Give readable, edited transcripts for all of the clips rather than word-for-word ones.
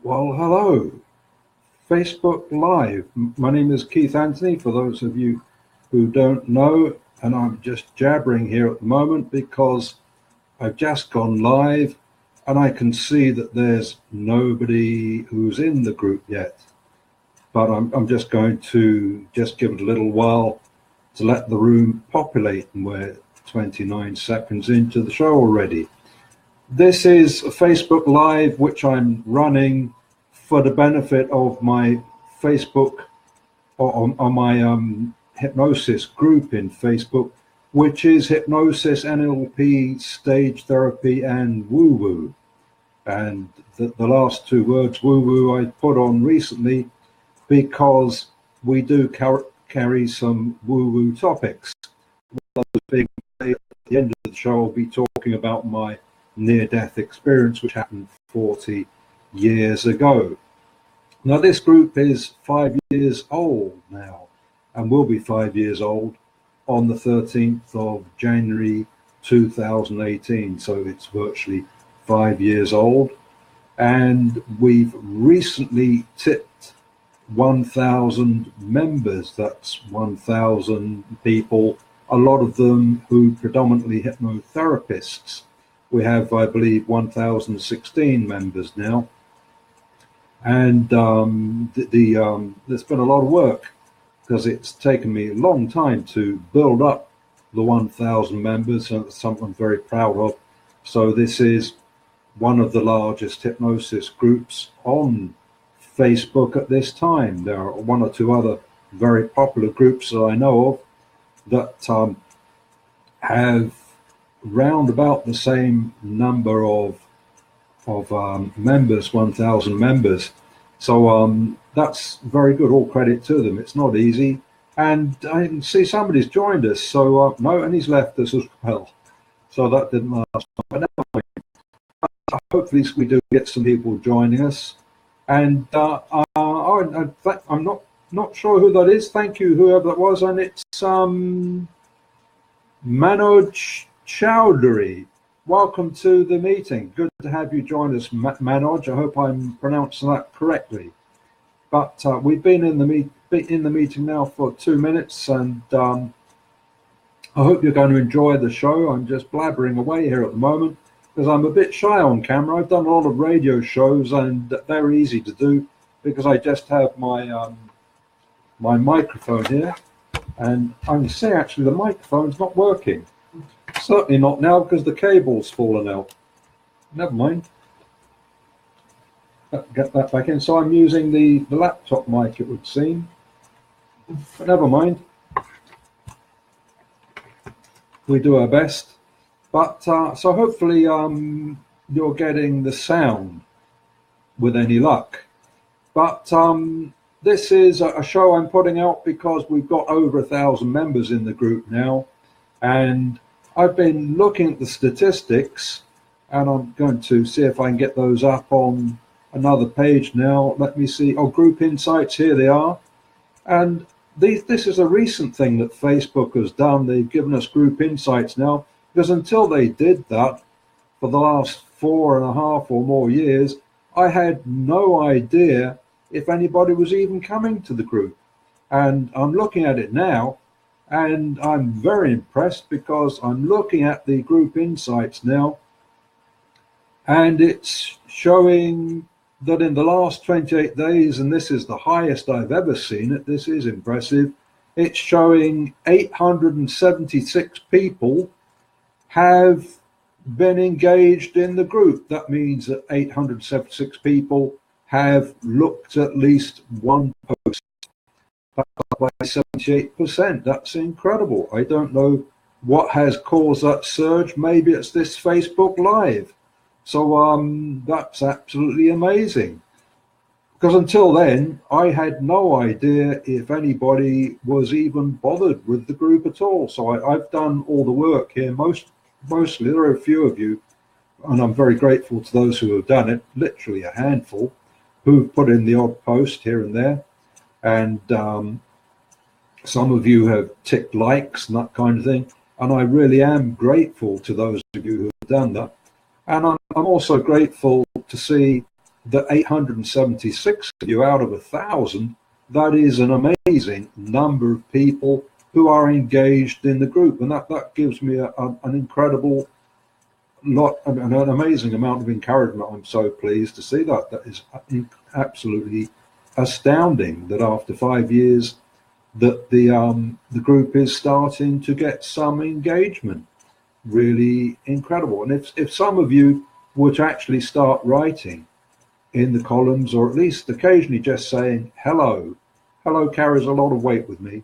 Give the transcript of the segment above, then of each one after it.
Well, hello, Facebook Live. My name is Keith Anthony, for those of you who don't know, and I'm just jabbering here at the moment because I've just gone live and I can see that there's nobody who's in the group yet. But I'm just going to just give it a little while to let the room populate, and we're 29 seconds into the show already. This is a Facebook Live which I'm running for the benefit of my Facebook or my hypnosis group in Facebook, which is Hypnosis, NLP, Stage Therapy, and Woo Woo. And the last two words, Woo Woo, I put on recently because we do carry some Woo Woo topics. At the end of the show, I'll be talking about my near-death experience, which happened 40 years ago. Now, this group is 5 years old now, and will be 5 years old on the 13th of January 2018. So it's virtually 5 years old, and we've recently tipped 1,000 members. That's 1,000 people, a lot of them who predominantly hypnotherapists. We have, I believe, 1,016 members now, and there's been a lot of work because it's taken me a long time to build up the 1,000 members, and it's something I'm very proud of. So this is one of the largest hypnosis groups on Facebook at this time. There are one or two other very popular groups that I know of that have round about the same number of members, 1,000 members. So that's very good. All credit to them. It's not easy. And I can see somebody's joined us. So no, and he's left us as well. So that didn't last long. But never mind. Hopefully we do get some people joining us. And in fact, I'm not sure who that is. Thank you, whoever that was. And it's Manoj Chowdhury. Welcome to the meeting. Good to have you join us, Manoj. I hope I'm pronouncing that correctly. But we've been in the meeting now for 2 minutes, and I hope you're going to enjoy the show. I'm just blabbering away here at the moment because I'm a bit shy on camera. I've done a lot of radio shows, and they're easy to do because I just have my my microphone here, and I can see actually the microphone's not working. Certainly not now because the cable's fallen out. Never mind. Get that back in. So I'm using the laptop mic, it would seem. But never mind. We do our best. But so hopefully you're getting the sound with any luck. But this is a show I'm putting out because we've got over 1,000 members in the group now. And I've been looking at the statistics, and I'm going to see if I can get those up on another page now. Let me see. Oh, group insights, here they are. And this is a recent thing that Facebook has done. They've given us group insights now, because until they did that, for the last 4.5 or more years, I had no idea if anybody was even coming to the group. And I'm looking at it now, and I'm very impressed because I'm looking at the group insights now, and it's showing that in the last 28 days, and this is the highest I've ever seen it, this is impressive, it's showing 876 people have been engaged in the group. That means that 876 people have looked at least one post. By 78%. That's incredible. I don't know what has caused that surge. Maybe it's this Facebook Live. So that's absolutely amazing. Because until then, I had no idea if anybody was even bothered with the group at all. So I've done all the work here. Mostly, there are a few of you, and I'm very grateful to those who have done it, literally a handful, who've put in the odd post here and there. And some of you have ticked likes and that kind of thing. And I really am grateful to those of you who have done that. And I'm also grateful to see that 876 of you out of 1,000, that is an amazing number of people who are engaged in the group, and that gives me an incredible lot, an amazing amount of encouragement. I'm so pleased to see that. That is absolutely astounding that after 5 years that the group is starting to get some engagement. Really incredible. And if some of you were to actually start writing in the columns, or at least occasionally just saying hello carries a lot of weight with me,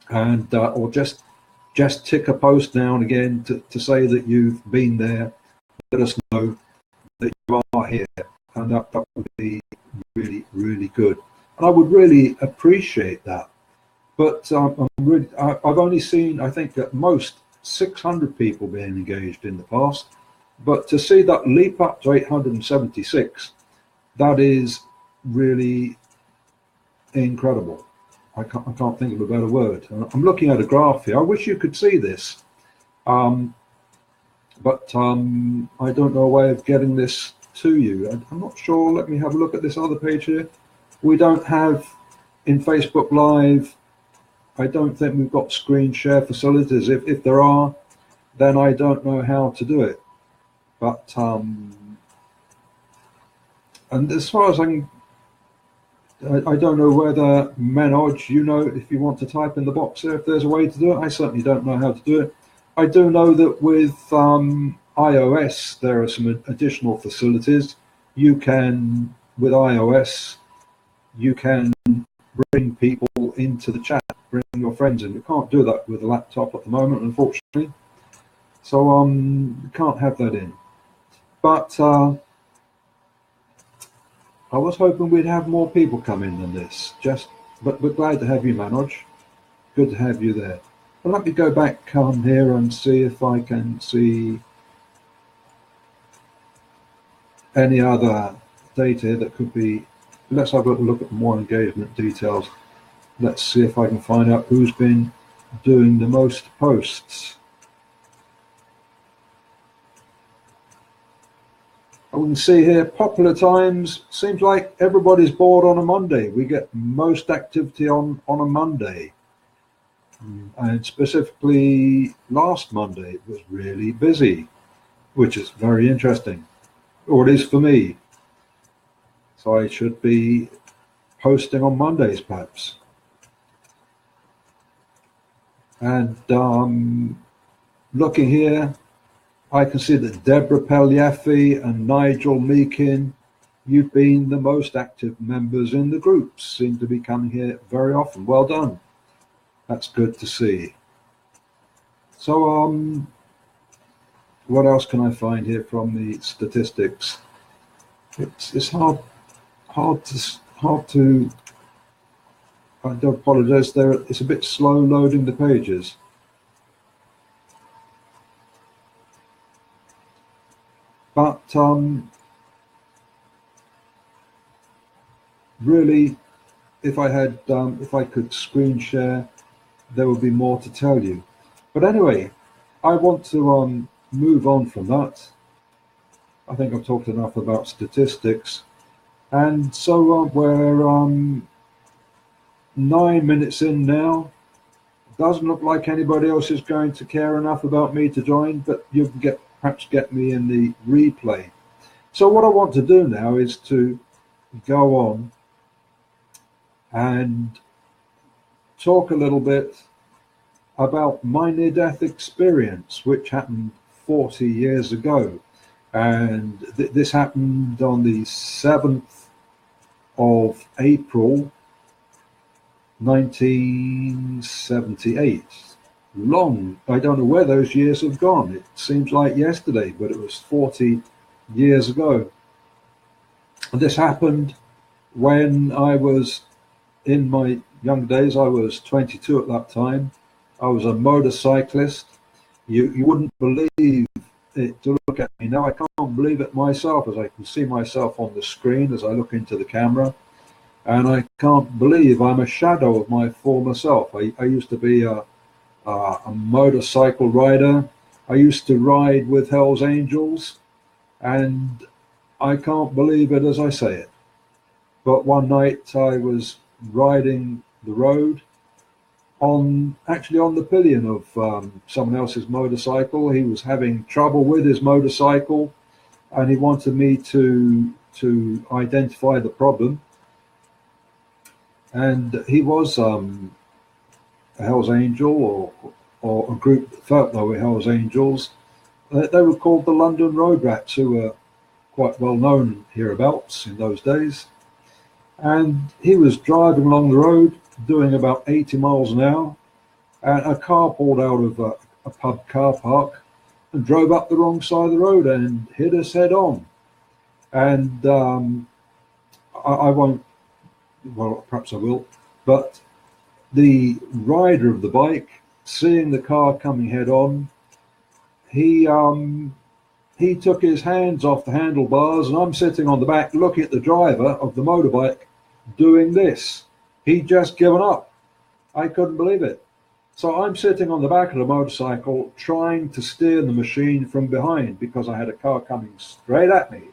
and or just tick a post now and again to say that you've been there, let us know that you are here, and that would be really, really good, and I would really appreciate that. But I've only seen, I think, at most 600 people being engaged in the past, but to see that leap up to 876, that is really incredible. I can't think of a better word. I'm looking at a graph here. I wish you could see this, but I don't know a way of getting this to you. I'm not sure. Let me have a look at this other page here. We don't have in Facebook Live, I don't think we've got screen share facilities. If there are, then I don't know how to do it. But and as far as I don't know whether Manoj, you know, if you want to type in the box there, if there's a way to do it. I certainly don't know how to do it. I do know that with iOS, there are some additional facilities. You can, with iOS, you can bring people into the chat, bring your friends in. You can't do that with a laptop at the moment, unfortunately. So you can't have that in. But I was hoping we'd have more people come in than this. But we're glad to have you, Manoj. Good to have you there. Well, let me go back here and see if I can see any other data that could be. Let's have a look at more engagement details. Let's see if I can find out who's been doing the most posts. We can see here popular times. Seems like everybody's bored on a Monday. We get most activity on a Monday, and specifically last Monday it was really busy, which is very interesting, or it is for me. So I should be posting on Mondays perhaps. And looking here, I can see that Deborah Pelliaffi and Nigel Meakin, you've been the most active members in the groups, seem to be coming here very often. Well done. That's good to see. So what else can I find here from the statistics? It's hard to. I do apologize there. It's a bit slow loading the pages. But really, if I could screen share, there would be more to tell you. But anyway, I want to move on from that. I think I've talked enough about statistics, and so we're 9 minutes in now. Doesn't look like anybody else is going to care enough about me to join, but you can perhaps get me in the replay. So what I want to do now is to go on and talk a little bit about my near-death experience, which happened 40 years ago. And this happened on the 7th of April 1978. Long, I don't know where those years have gone. It seems like yesterday, but it was 40 years ago. And this happened when I was in my young days. I was 22 at that time. I was a motorcyclist. You wouldn't believe it to look at me now. I can't believe it myself, as I can see myself on the screen as I look into the camera. And I can't believe I'm a shadow of my former self. I used to be a motorcycle rider. I used to ride with Hell's Angels, and I can't believe it as I say it. But one night I was riding the road actually on the pillion of someone else's motorcycle. He was having trouble with his motorcycle, and he wanted me to identify the problem. And he was a Hell's Angel, or a group that felt they were Hell's Angels. They were called the London Road Rats, who were quite well known hereabouts in those days. And he was driving along the road doing about 80 miles an hour, and a car pulled out of a pub car park and drove up the wrong side of the road and hit us head on. And I won't, well, perhaps I will, but the rider of the bike, seeing the car coming head on, he took his hands off the handlebars, and I'm sitting on the back looking at the driver of the motorbike doing this. He'd just given up. I couldn't believe it. So I'm sitting on the back of the motorcycle trying to steer the machine from behind because I had a car coming straight at me.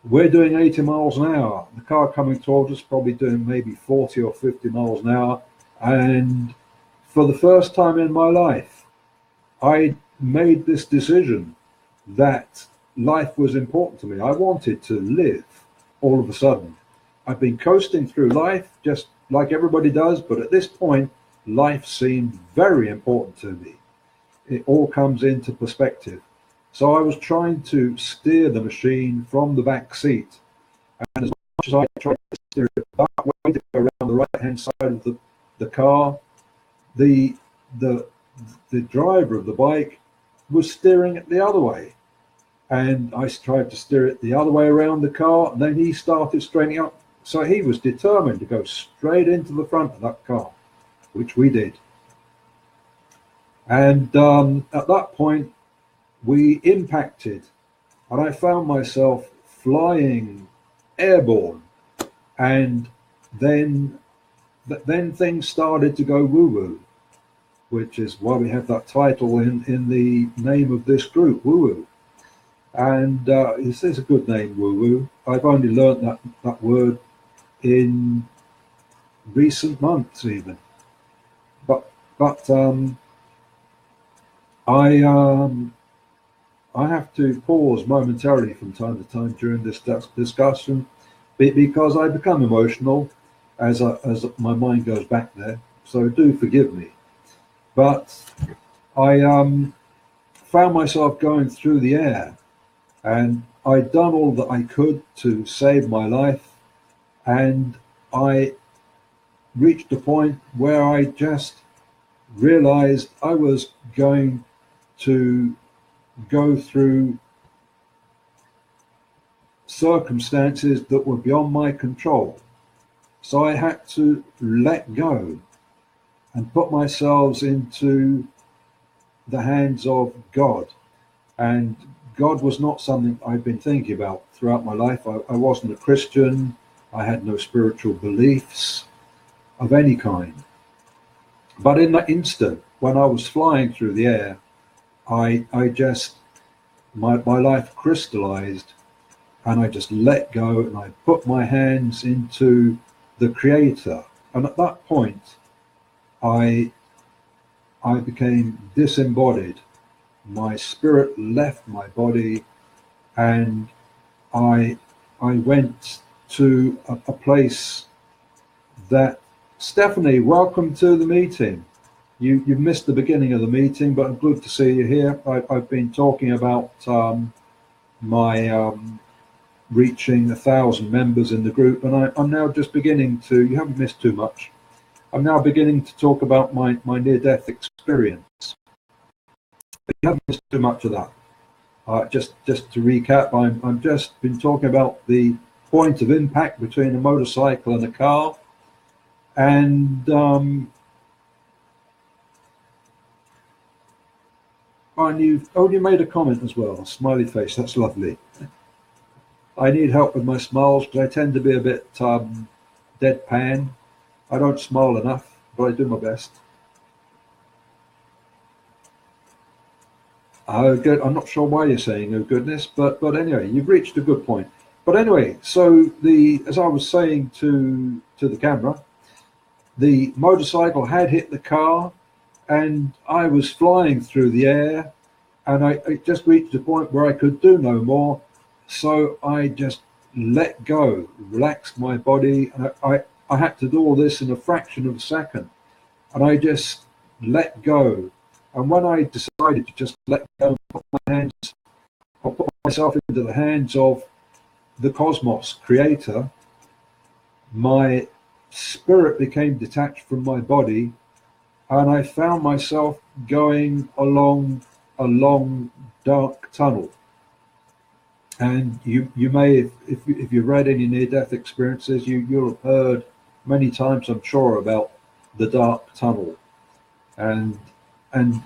We're doing 80 miles an hour. The car coming towards us probably doing maybe 40 or 50 miles an hour. And for the first time in my life, I made this decision that life was important to me. I wanted to live all of a sudden. I've been coasting through life just like everybody does, but at this point, life seemed very important to me. It all comes into perspective. So I was trying to steer the machine from the back seat. And as much as I tried to steer it that way to go around the right-hand side of the car, the driver of the bike was steering it the other way. And I tried to steer it the other way around the car, and then he started straightening up. So he was determined to go straight into the front of that car, which we did. And at that point, we impacted, and I found myself flying airborne. And then things started to go woo-woo, which is why we have that title in the name of this group, woo-woo. And this is a good name, woo-woo. I've only learned that word in recent months even. But I have to pause momentarily from time to time during this discussion because I become emotional as my mind goes back there. So do forgive me. But I found myself going through the air, and I'd done all that I could to save my life, and I reached a point where I just realized I was going to go through circumstances that were beyond my control. So I had to let go and put myself into the hands of God. And God was not something I'd been thinking about throughout my life. I wasn't a Christian. I had no spiritual beliefs of any kind. But in that instant, when I was flying through the air, I just, my life crystallized, and I just let go, and I put my hands into the Creator. And at that point, I became disembodied. My spirit left my body, and I went to a place that, Stephanie, welcome to the meeting. You've missed the beginning of the meeting, but I'm good to see you here. I've been talking about my reaching 1,000 members in the group, and I'm now just beginning to, you haven't missed too much, I'm now beginning to talk about my near-death experience. But you haven't missed too much of that. Just to recap, I'm just been talking about the point of impact between a motorcycle and a car, and you made a comment as well, smiley face, that's lovely. I need help with my smiles because I tend to be a bit deadpan. I don't smile enough, but I do my best. Oh, good. I'm not sure why you're saying oh goodness, but anyway, you've reached a good point. But anyway, so the as I was saying to the camera, the motorcycle had hit the car, and I was flying through the air, and I just reached a point where I could do no more. So I just let go, relaxed my body. And I had to do all this in a fraction of a second. And I just let go. And when I decided to just let go and I put myself into the hands of the cosmos creator, my spirit became detached from my body, and I found myself going along a long dark tunnel. And you may, if you've read any near-death experiences, you'll have heard many times, I'm sure, about the dark tunnel. And when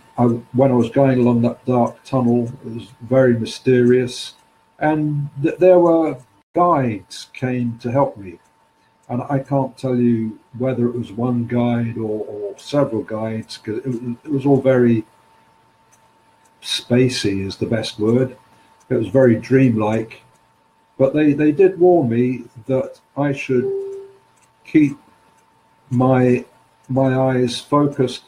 I was going along that dark tunnel, it was very mysterious, and there were guides came to help me. And I can't tell you whether it was one guide or several guides, because it was all very spacey is the best word. It was very dreamlike, but they did warn me that I should keep my eyes focused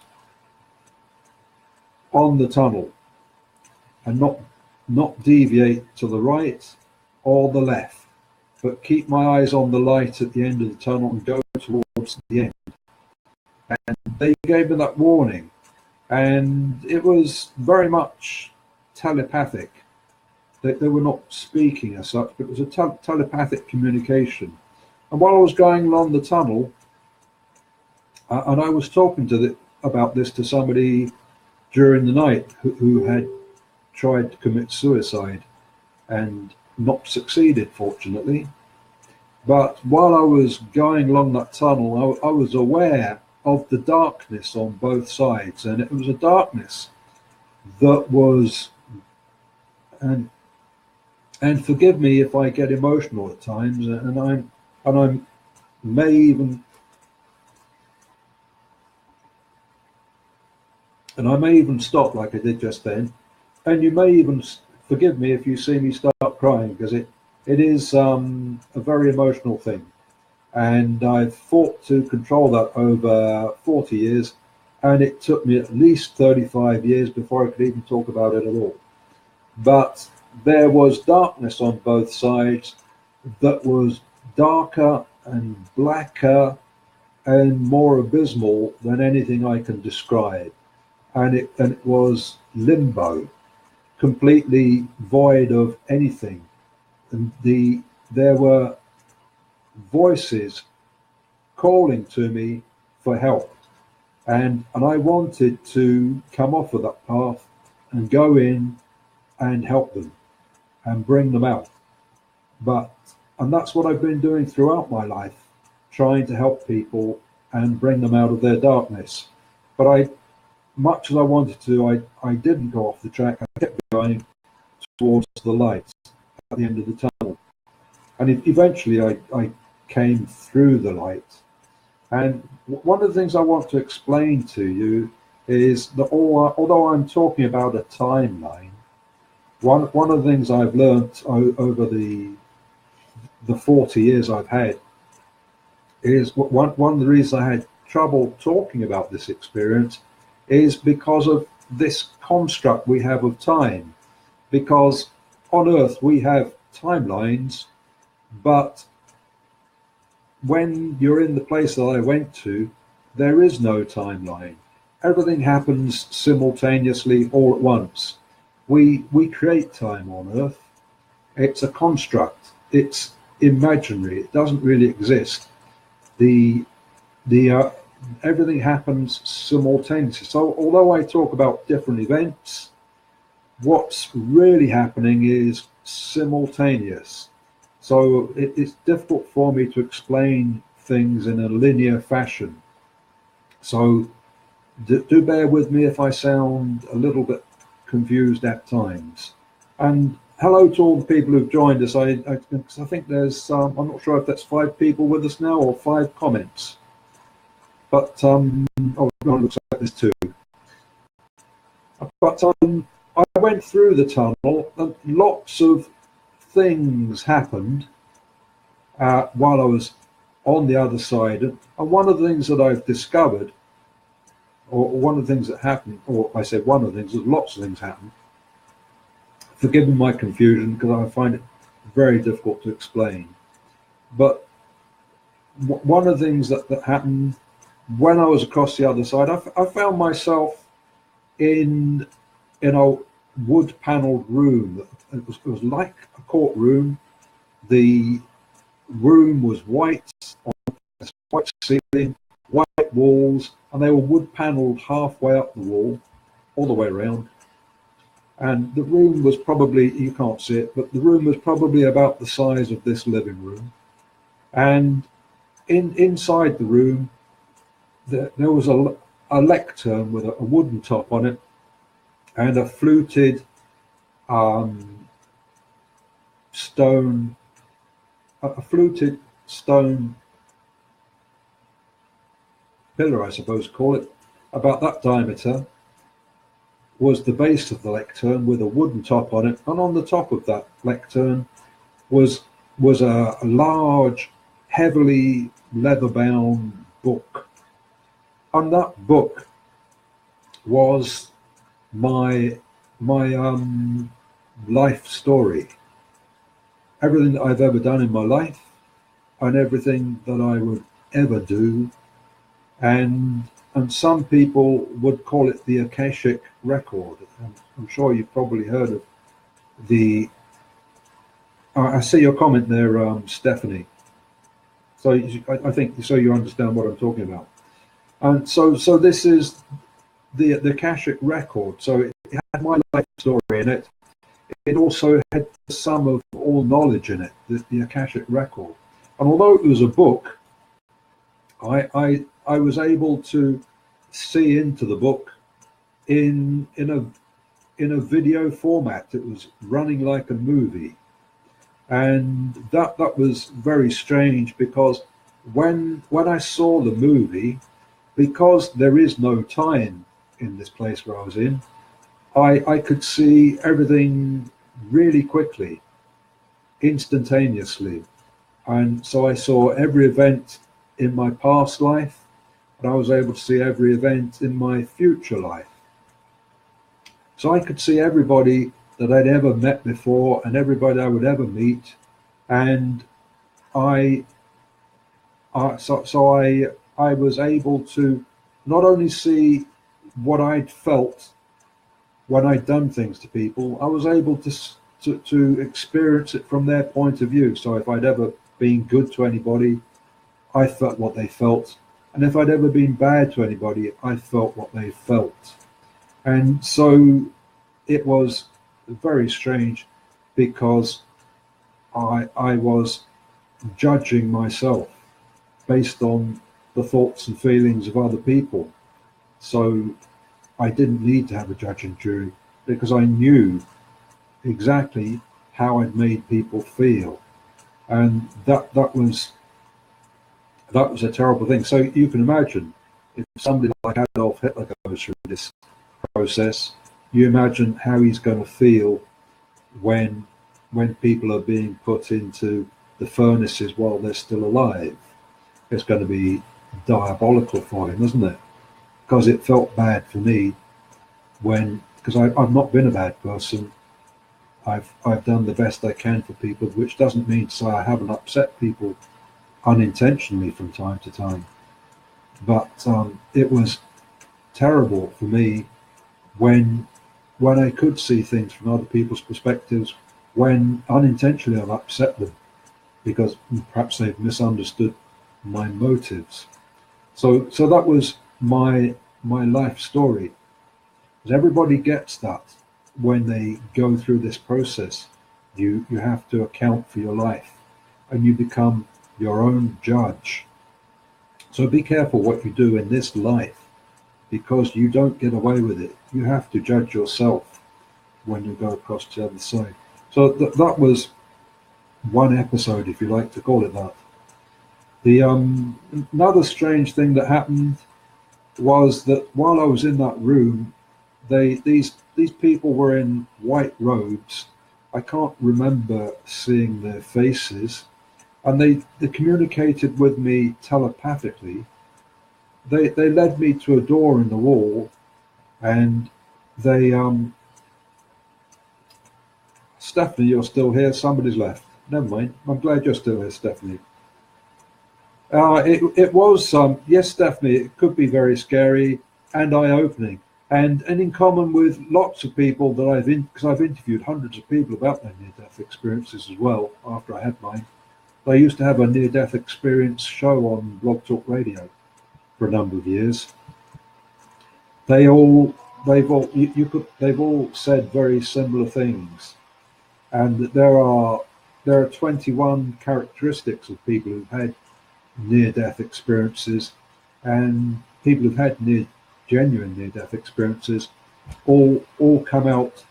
on the tunnel and not deviate to the right or the left, but keep my eyes on the light at the end of the tunnel and go towards the end. And they gave me that warning, and it was very much telepathic. They were not speaking as such, but it was a telepathic communication. And while I was going along the tunnel, and I was talking about this to somebody during the night who had tried to commit suicide and not succeeded, fortunately. But while I was going along that tunnel, I was aware of the darkness on both sides, and it was a darkness that was, and forgive me if I get emotional at times, and I may even stop like I did just then, and you may even forgive me if you see me start crying, because it is a very emotional thing, and I've fought to control that over 40 years, and it took me at least 35 years before I could even talk about it at all. But there was darkness on both sides that was darker and blacker and more abysmal than anything I can describe. And it was limbo, completely void of anything. And there were voices calling to me for help. And I wanted to come off of that path and go in and help them and bring them out. And that's what I've been doing throughout my life, trying to help people and bring them out of their darkness. But much as I wanted to, I didn't go off the track. I kept going towards the light at the end of the tunnel. And eventually I came through the light. And one of the things I want to explain to you is that although I'm talking about a timeline, one of the things I've learned over the 40 years I've had is one of the reasons I had trouble talking about this experience is because of this construct we have of time. Because on Earth we have timelines, but when you're in the place that I went to, there is no timeline. Everything happens simultaneously all at once. We create time on Earth. It's a construct. It's imaginary. It doesn't really exist. Everything happens simultaneously. So although I talk about different events, what's really happening is simultaneous. So it's difficult for me to explain things in a linear fashion. So do bear with me if I sound a little bit confused at times. And hello to all the people who've joined us. I think there's, I'm not sure if that's 5 people with us now or 5 comments. But, oh, it looks like there's 2. But I went through the tunnel, and lots of things happened while I was on the other side. And one of the things that I've discovered, or one of the things that happened, or I say one of the things, there's lots of things happened. Forgive me my confusion, because I find it very difficult to explain. But one of the things that happened when I was across the other side, I found myself in a wood-paneled room. It was like a courtroom. The room was white, white ceiling, white walls, and they were wood-paneled halfway up the wall, all the way around. And the room was probably, you can't see it, but the room was probably about the size of this living room. And inside the room, there was a lectern with a wooden top on it, and a fluted stone pillar, I suppose call it, about that diameter, was the base of the lectern with a wooden top on it. And on the top of that lectern was a large, heavily leather-bound book. And that book was my life story. Everything that I've ever done in my life, and everything that I would ever do. And some people would call it the Akashic record. And I'm sure you've probably heard of the, I see your comment there, Stephanie. So I think, so you understand what I'm talking about. And so this is the Akashic record. So it had my life story in it. It also had the sum of all knowledge in it, the Akashic record. And although it was a book, I was able to see into the book in a video format. It was running like a movie. And that was very strange, because when I saw the movie, because there is no time in this place where I was in, I could see everything really quickly, instantaneously. And so I saw every event in my past life, and I was able to see every event in my future life. So I could see everybody that I'd ever met before and everybody I would ever meet. And I was able to not only see what I'd felt when I'd done things to people, I was able to experience it from their point of view. So if I'd ever been good to anybody, I felt what they felt. And if I'd ever been bad to anybody, I felt what they felt. And so it was very strange, because I was judging myself based on the thoughts and feelings of other people. So I didn't need to have a judge and jury, because I knew exactly how I'd made people feel. And that was a terrible thing. So you can imagine, if somebody like Adolf Hitler goes through this process, you imagine how he's going to feel when people are being put into the furnaces while they're still alive. It's going to be diabolical for him, isn't it? Because it felt bad for me because I've not been a bad person. I've done the best I can for people, which doesn't mean to say I haven't upset people unintentionally from time to time. But it was terrible for me when I could see things from other people's perspectives, when unintentionally I've upset them because perhaps they've misunderstood my motives. So that was my life story. Because everybody gets that when they go through this process. You have to account for your life, and you become your own judge. So be careful what you do in this life, because you don't get away with it. You have to judge yourself when you go across to the other side. So that was one episode, if you like to call it that. The another strange thing that happened was that while I was in that room, these these people were in white robes. I can't remember seeing their faces, and they communicated with me telepathically. They led me to a door in the wall, and they Stephanie, you're still here. Somebody's left. Never mind. I'm glad you're still here, Stephanie. It was yes, Stephanie. It could be very scary and eye-opening, and in common with lots of people that because I've interviewed hundreds of people about their near-death experiences as well. After I had mine, I used to have a near-death experience show on Blog Talk Radio for a number of years. They've all said very similar things, and that there are 21 characteristics of people who've had near-death experiences, and people who've had genuine near-death experiences all come out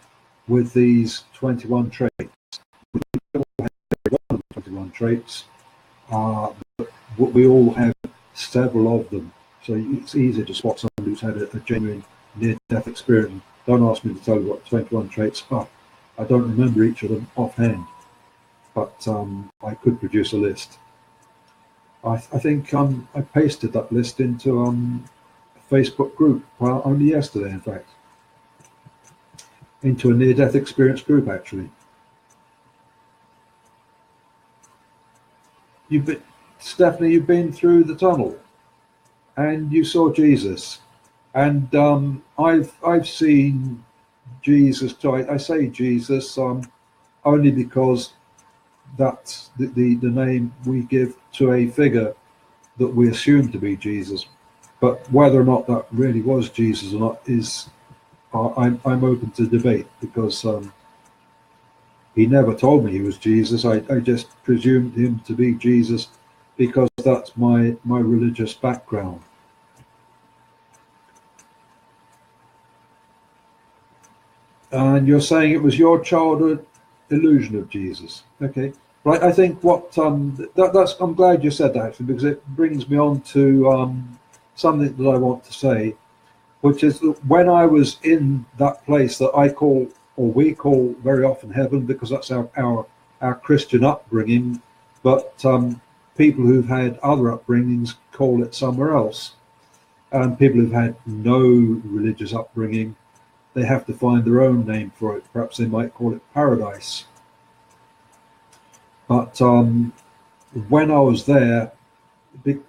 with these 21 traits. We all have 21 traits, but we all have several of them. So it's easy to spot somebody who's had a genuine near-death experience. Don't ask me to tell you what 21 traits are. I don't remember each of them offhand, but I could produce a list. I think I pasted that list into a Facebook group, well, only yesterday, in fact, into a near-death experience group, actually. Stephanie, you've been through the tunnel, and you saw Jesus, and I've seen Jesus too. I say Jesus only because that's the name we give to a figure that we assume to be Jesus. But whether or not that really was Jesus or not is I'm open to debate, because he never told me he was Jesus. I just presumed him to be Jesus because that's my religious background. And you're saying it was your childhood illusion of Jesus. Okay, right. I think what that's. I'm glad you said that, actually, because it brings me on to something that I want to say, which is that when I was in that place that I call, or we call very often, heaven, because that's our Christian upbringing, but people who've had other upbringings call it somewhere else, and people who've had no religious upbringing, they have to find their own name for it. Perhaps they might call it paradise. But when I was there,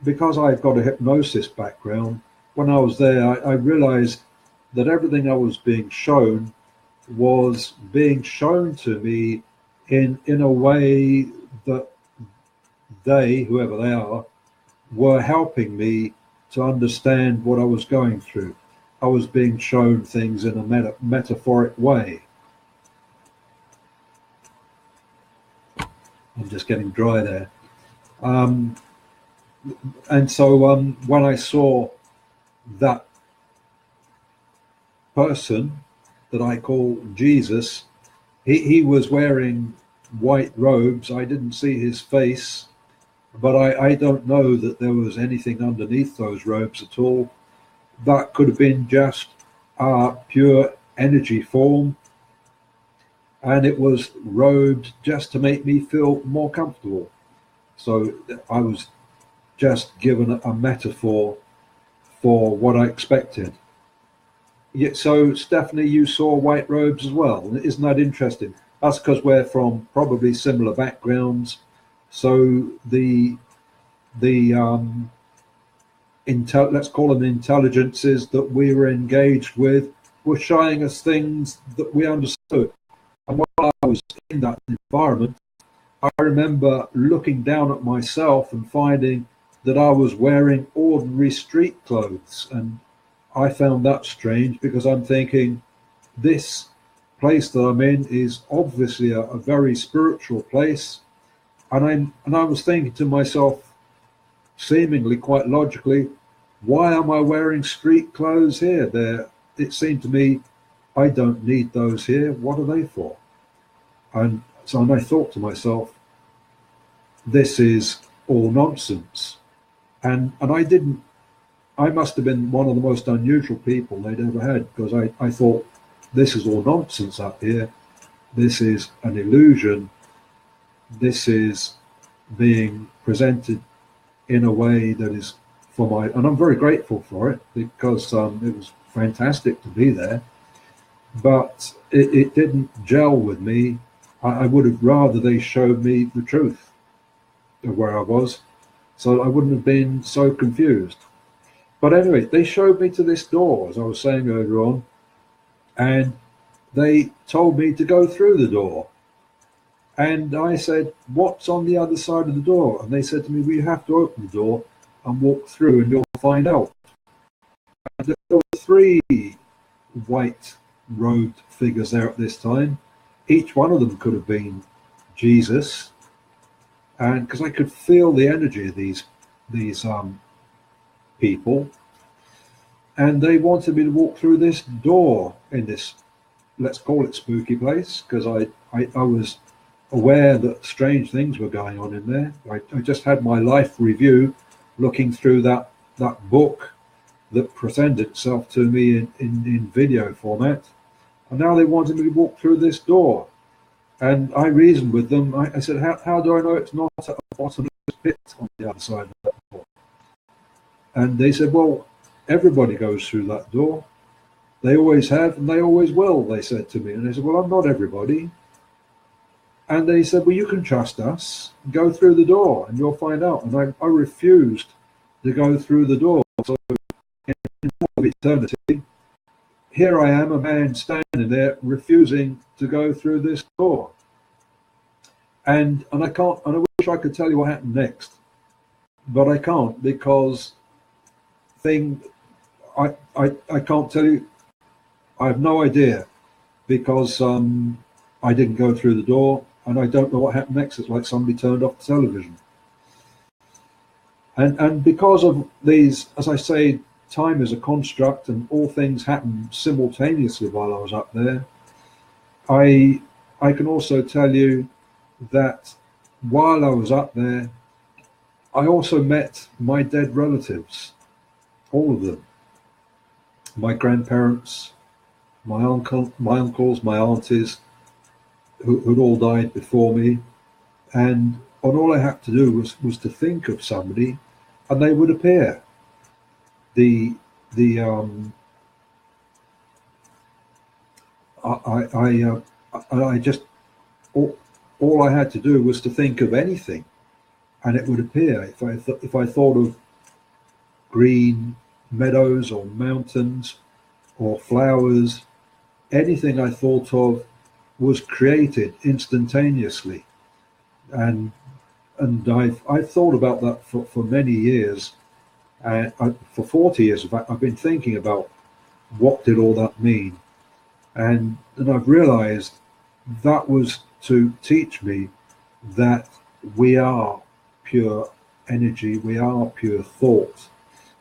because I've got a hypnosis background, when I was there, I realized that everything I was being shown was being shown to me in a way that they, whoever they are, were helping me to understand what I was going through. I was being shown things in a metaphoric way. I'm just getting dry there. And so when I saw that person that I call Jesus, he was wearing white robes. I didn't see his face, but I don't know that there was anything underneath those robes at all. That could have been just pure energy form, and it was robed just to make me feel more comfortable. So I was just given a metaphor for what I expected. Yeah, so Stephanie, you saw white robes as well. Isn't that interesting? That's because we're from probably similar backgrounds. So let's call them intelligences that we were engaged with were showing us things that we understood. And while I was in that environment, I remember looking down at myself and finding that I was wearing ordinary street clothes. And I found that strange, because I'm thinking, this place that I'm in is obviously a very spiritual place. And I was thinking to myself, seemingly quite logically, why am I wearing street clothes here? It seemed to me, I don't need those here. What are they for? And so I thought to myself, this is all nonsense. And I must have been one of the most unusual people they'd ever had, because I thought this is all nonsense up here. This is an illusion. This is being presented in a way that is for my, and I'm very grateful for it, because it was fantastic to be there, but it didn't gel with me. I would have rather they showed me the truth of where I was, so I wouldn't have been so confused. But anyway, they showed me to this door, as I was saying earlier on, and they told me to go through the door. And I said, what's on the other side of the door? And they said to me, well, you have to open the door and walk through and you'll find out. And there were 3 white robed figures there at this time. Each one of them could have been Jesus. And because I could feel the energy of these people. And they wanted me to walk through this door in this, let's call it spooky place, because I was aware that strange things were going on in there. I just had my life review looking through that book that presented itself to me in video format. And now they wanted me to walk through this door. And I reasoned with them. I said, how do I know it's not at the bottom of this pit on the other side of that door? And they said, well, everybody goes through that door. They always have, and they always will, they said to me. And I said, well, I'm not everybody. And they said, well, you can trust us. Go through the door and you'll find out. And I refused to go through the door. So in all of eternity, here I am, a man standing there refusing to go through this door. And I can't, and I wish I could tell you what happened next, but I can't, because I can't tell you. I have no idea, because I didn't go through the door, and I don't know what happened next. It's like somebody turned off the television. And because of these, as I say, time is a construct, and all things happen simultaneously while I was up there. I can also tell you that while I was up there, I also met my dead relatives, all of them. My grandparents, my uncles, my aunties, who'd all died before me, and all I had to do was to think of somebody, and they would appear. I just all I had to do was to think of anything, and it would appear. If I thought of green meadows or mountains or flowers, anything I thought of was created instantaneously. And I've thought about that for many years. For 40 years, in fact, I've been thinking about what did all that mean. And I've realized that was to teach me that we are pure energy, we are pure thought,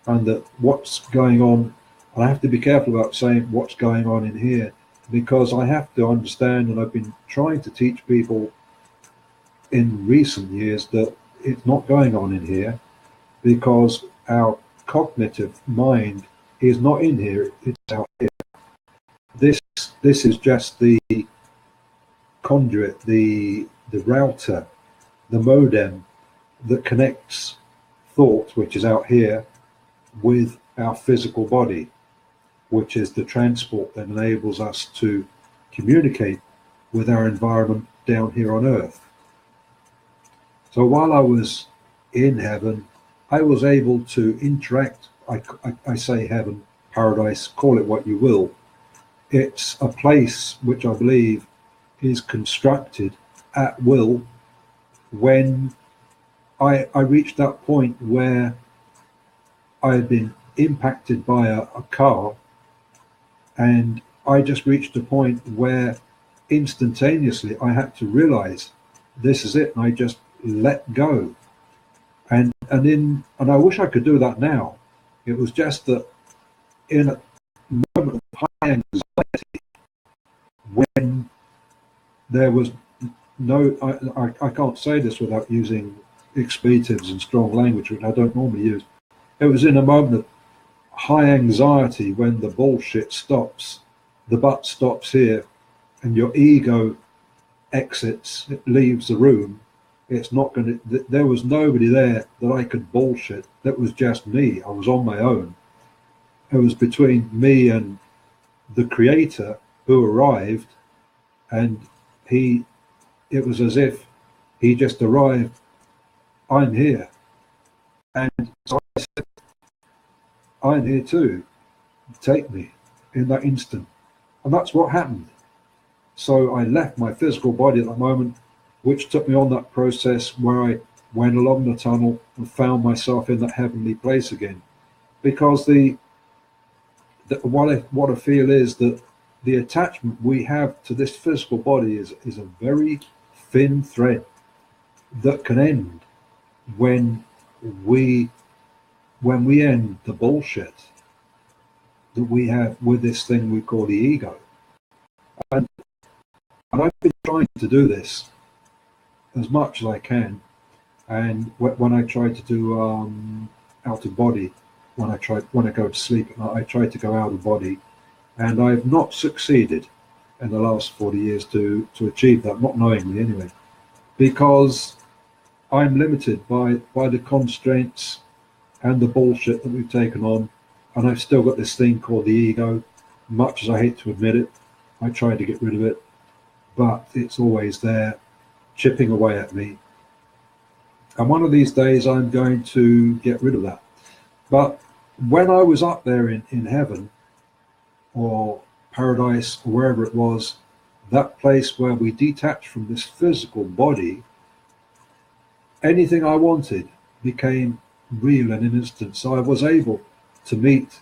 and that what's going on, and I have to be careful about saying what's going on in here, because I have to understand, and I've been trying to teach people in recent years, that it's not going on in here, because our cognitive mind is not in here, it's out here. This is just the conduit, the router, the modem that connects thought, which is out here, with our physical body, which is the transport that enables us to communicate with our environment down here on Earth. So while I was in heaven, I was able to interact. I say heaven, paradise, call it what you will. It's a place which I believe is constructed at will. When I reached that point where I had been impacted by a car, and I just reached a point where instantaneously I had to realize this is it, and I just let go. And I wish I could do that now. It was just that in a moment of high anxiety, when there was no, I can't say this without using expletives and strong language, which I don't normally use. It was in a moment of high anxiety when the bullshit stops the butt stops here and your ego exits, it leaves the room, it's not going to, there was nobody there that I could bullshit. That was just me. I was on my own. It was between me and the creator who arrived, and it was as if he just arrived. I'm here. And so I said, I'm here too. Take me, in that instant. And that's what happened. So I left my physical body at that moment, which took me on that process where I went along the tunnel and found myself in that heavenly place again. Because what I feel is that the attachment we have to this physical body is a very thin thread that can end when we end the bullshit that we have with this thing we call the ego. And I've been trying to do this as much as I can. And when I try to do out of body, when I go to sleep at night, I try to go out of body, and I have not succeeded in the last 40 years to achieve that, not knowingly anyway, because I'm limited by the constraints and the bullshit that we've taken on. And I've still got this thing called the ego. Much as I hate to admit it, I try to get rid of it, but it's always there, chipping away at me. And one of these days I'm going to get rid of that. But when I was up there in heaven or paradise or wherever it was, that place where we detach from this physical body, anything I wanted became real in an instant. So I was able to meet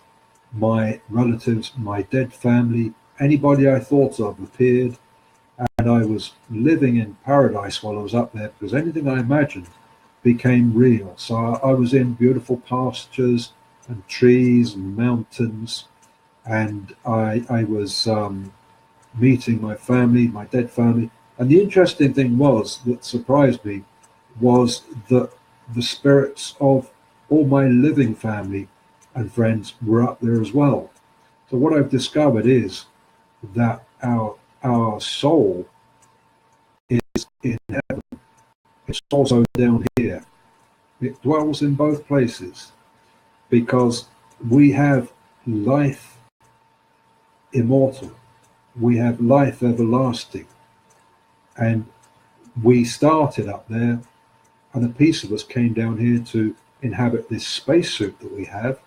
my relatives, my dead family, anybody I thought of appeared, and I was living in paradise while I was up there, because anything I imagined became real. So I was in beautiful pastures and trees and mountains, and I was meeting my family, my dead family. And the interesting thing that surprised me was that the spirits of all my living family and friends were up there as well. So what I've discovered is that our soul is in heaven. It's also down here. It dwells in both places, because we have life immortal. We have life everlasting. And we started up there, and a piece of us came down here to inhabit this spacesuit that we have.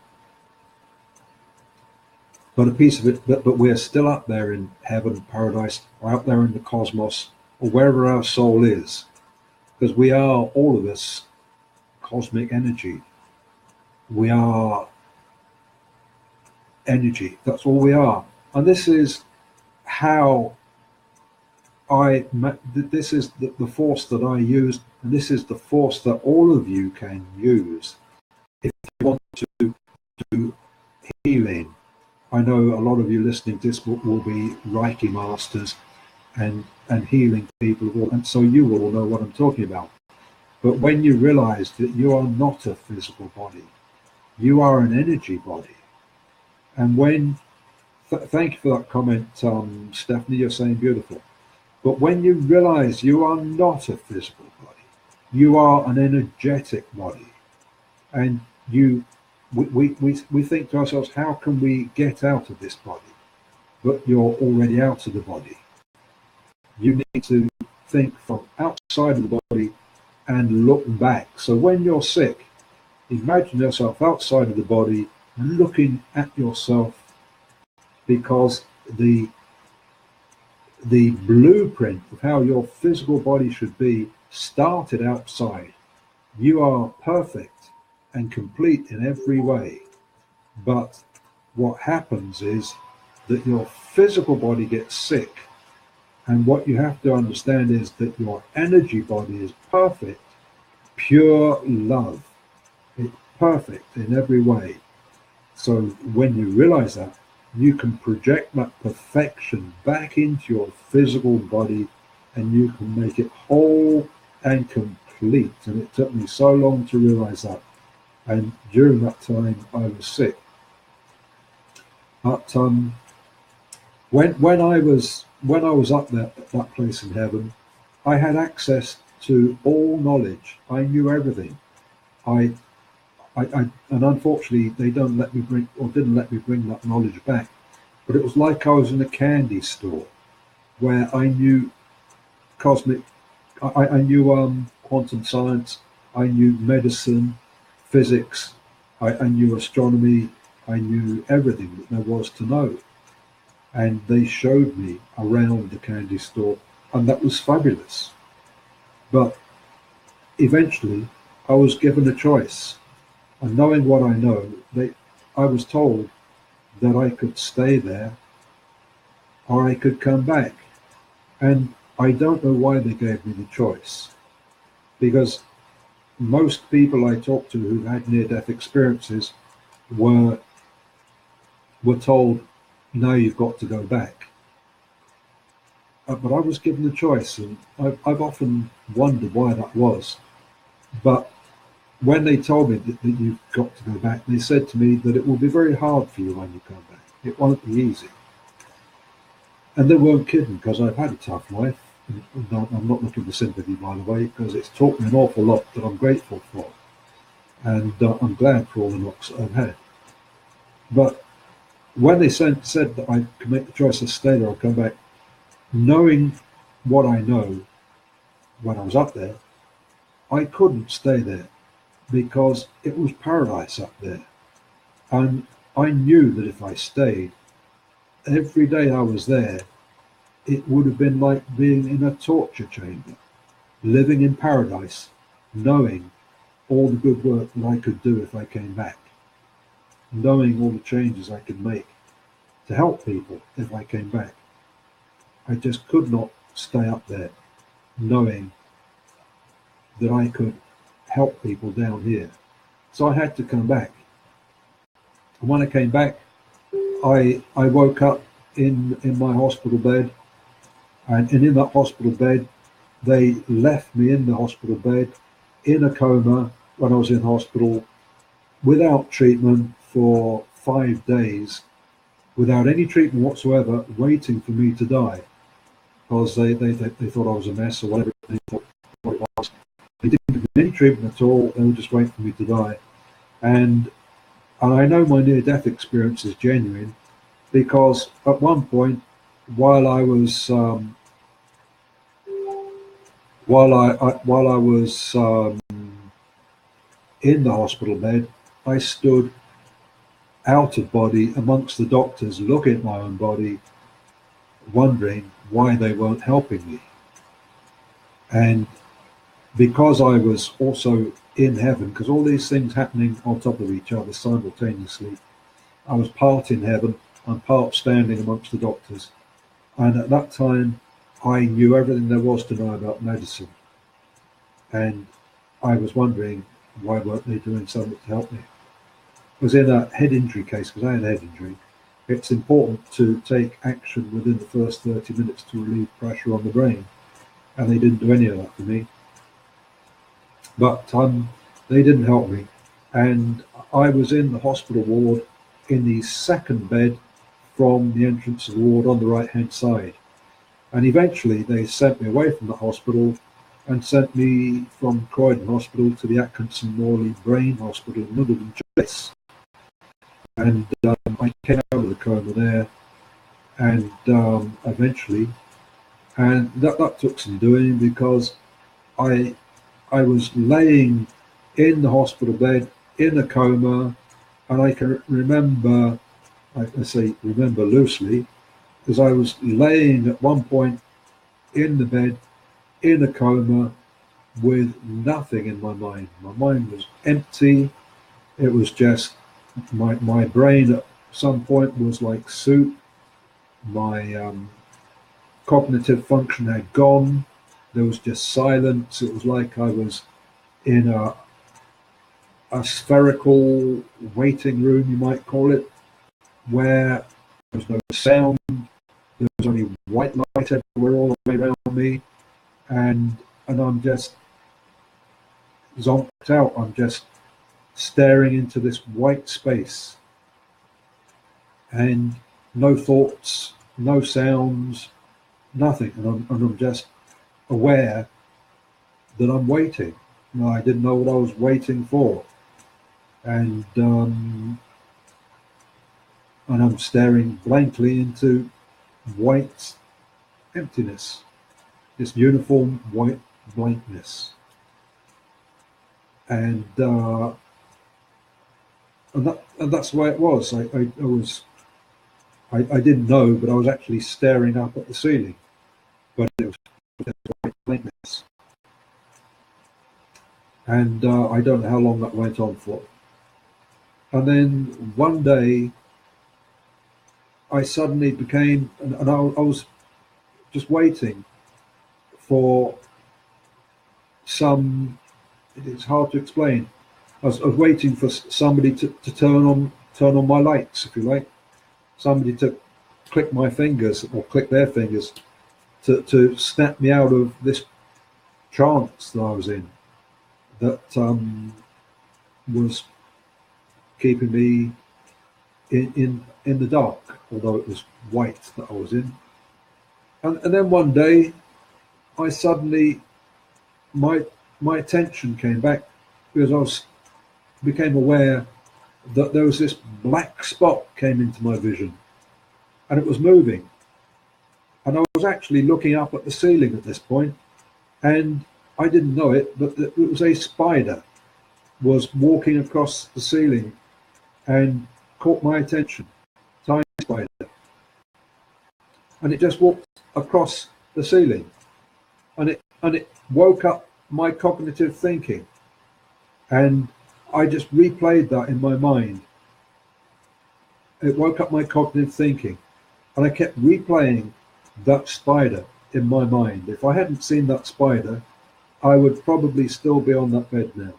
But a piece of it, but we're still up there in heaven, paradise, or out there in the cosmos, or wherever our soul is, because we are, all of us, cosmic energy. We are energy. That's all we are. And this is how this is the force that I use, and this is the force that all of you can use if you want to do healing. I know a lot of you listening to this will be Reiki masters and healing people, and so you will all know what I'm talking about. But when you realize that you are not a physical body, you are an energy body. And when, thank you for that comment, Stephanie, you're saying beautiful. But when you realize you are not a physical body, you are an energetic body, and we think to ourselves, how can we get out of this body? But you're already out of the body. You need to think from outside of the body and look back. So when you're sick, imagine yourself outside of the body and looking at yourself, because the blueprint of how your physical body should be started outside. You are perfect and complete in every way. But what happens is that your physical body gets sick. And what you have to understand is that your energy body is perfect, pure love. It's perfect in every way. So when you realize that, you can project that perfection back into your physical body, and you can make it whole and complete. And it took me so long to realize that. And during that time, I was sick. But When I was up there at that place in heaven, I had access to all knowledge. I knew everything. I, and unfortunately, they don't let me bring, or didn't let me bring that knowledge back. But it was like I was in a candy store where I knew cosmic, I knew quantum science, I knew medicine, physics, I knew astronomy, I knew everything that there was to know. And they showed me around the candy store, and that was fabulous. But eventually, I was given a choice, and knowing what I know, I was told that I could stay there or I could come back. And I don't know why they gave me the choice, because most people I talked to who had near-death experiences were told, no, you've got to go back. But I was given the choice, and I've often wondered why that was. But when they told me that you've got to go back, they said to me that it will be very hard for you when you come back. It won't be easy. And they weren't kidding, because I've had a tough life. And I'm not looking for sympathy, by the way, because it's taught me an awful lot that I'm grateful for. And I'm glad for all the knocks that I've had. But when they said that I could make the choice to stay there or come back, knowing what I know when I was up there, I couldn't stay there because it was paradise up there. And I knew that if I stayed, every day I was there, it would have been like being in a torture chamber, living in paradise, knowing all the good work that I could do if I came back, knowing all the changes I could make to help people if I came back. I just could not stay up there knowing that I could help people down here. So I had to come back. And when I came back, I woke up in my hospital bed, and in that hospital bed, they left me in the hospital bed in a coma when I was in hospital without treatment for 5 days, without any treatment whatsoever, waiting for me to die, because they thought I was a mess or whatever they thought what it was. They didn't give me any treatment at all. They were just waiting for me to die. And I know my near-death experience is genuine, because at one point, while I was in the hospital bed, I stood out of body amongst the doctors, looking at my own body, wondering why they weren't helping me. And because I was also in heaven, because all these things happening on top of each other simultaneously, I was part in heaven and part standing amongst the doctors. And at that time, I knew everything there was to know about medicine. And I was wondering, why weren't they doing something to help me? I was in a head injury case, because I had a head injury. It's important to take action within the first 30 minutes to relieve pressure on the brain. And they didn't do any of that for me. But they didn't help me. And I was in the hospital ward in the second bed from the entrance of the ward on the right-hand side. And eventually they sent me away from the hospital and sent me from Croydon Hospital to the Atkinson Morley Brain Hospital in Middleton Chase. And I came out of the coma there, and eventually, and that took some doing, because I was laying in the hospital bed in a coma, and I can remember, I say remember loosely, because I was laying at one point in the bed in a coma with nothing in my mind. My mind was empty. It was just my brain at some point was like soup. My cognitive function had gone. There was just silence. It was like I was in a spherical waiting room, you might call it, where there was no sound. There was only white light everywhere all the way around me, and I'm just zonked out. I'm just staring into this white space, and no thoughts, no sounds, nothing, and I'm just aware that I'm waiting. No, I didn't know what I was waiting for, and I'm staring blankly into white emptiness, this uniform white blankness, and that's the way it was. I didn't know, but I was actually staring up at the ceiling, but it was white blankness. And I don't know how long that went on for. And then one day, I suddenly became, and I was just waiting for some, it's hard to explain. I was waiting for somebody to turn on my lights, if you like. Somebody to click my fingers or click their fingers to snap me out of this trance that I was in, that was keeping me in the dark, although it was white that I was in. And then one day, I suddenly, my attention came back, because became aware that there was this black spot came into my vision, and it was moving. And I was actually looking up at the ceiling at this point, and I didn't know it, but it was a spider was walking across the ceiling and caught my attention. Tiny spider. And it just walked across the ceiling, and it woke up my cognitive thinking, and I just replayed that in my mind. It woke up my cognitive thinking, and I kept replaying that spider in my mind. If I hadn't seen that spider, I would probably still be on that bed now.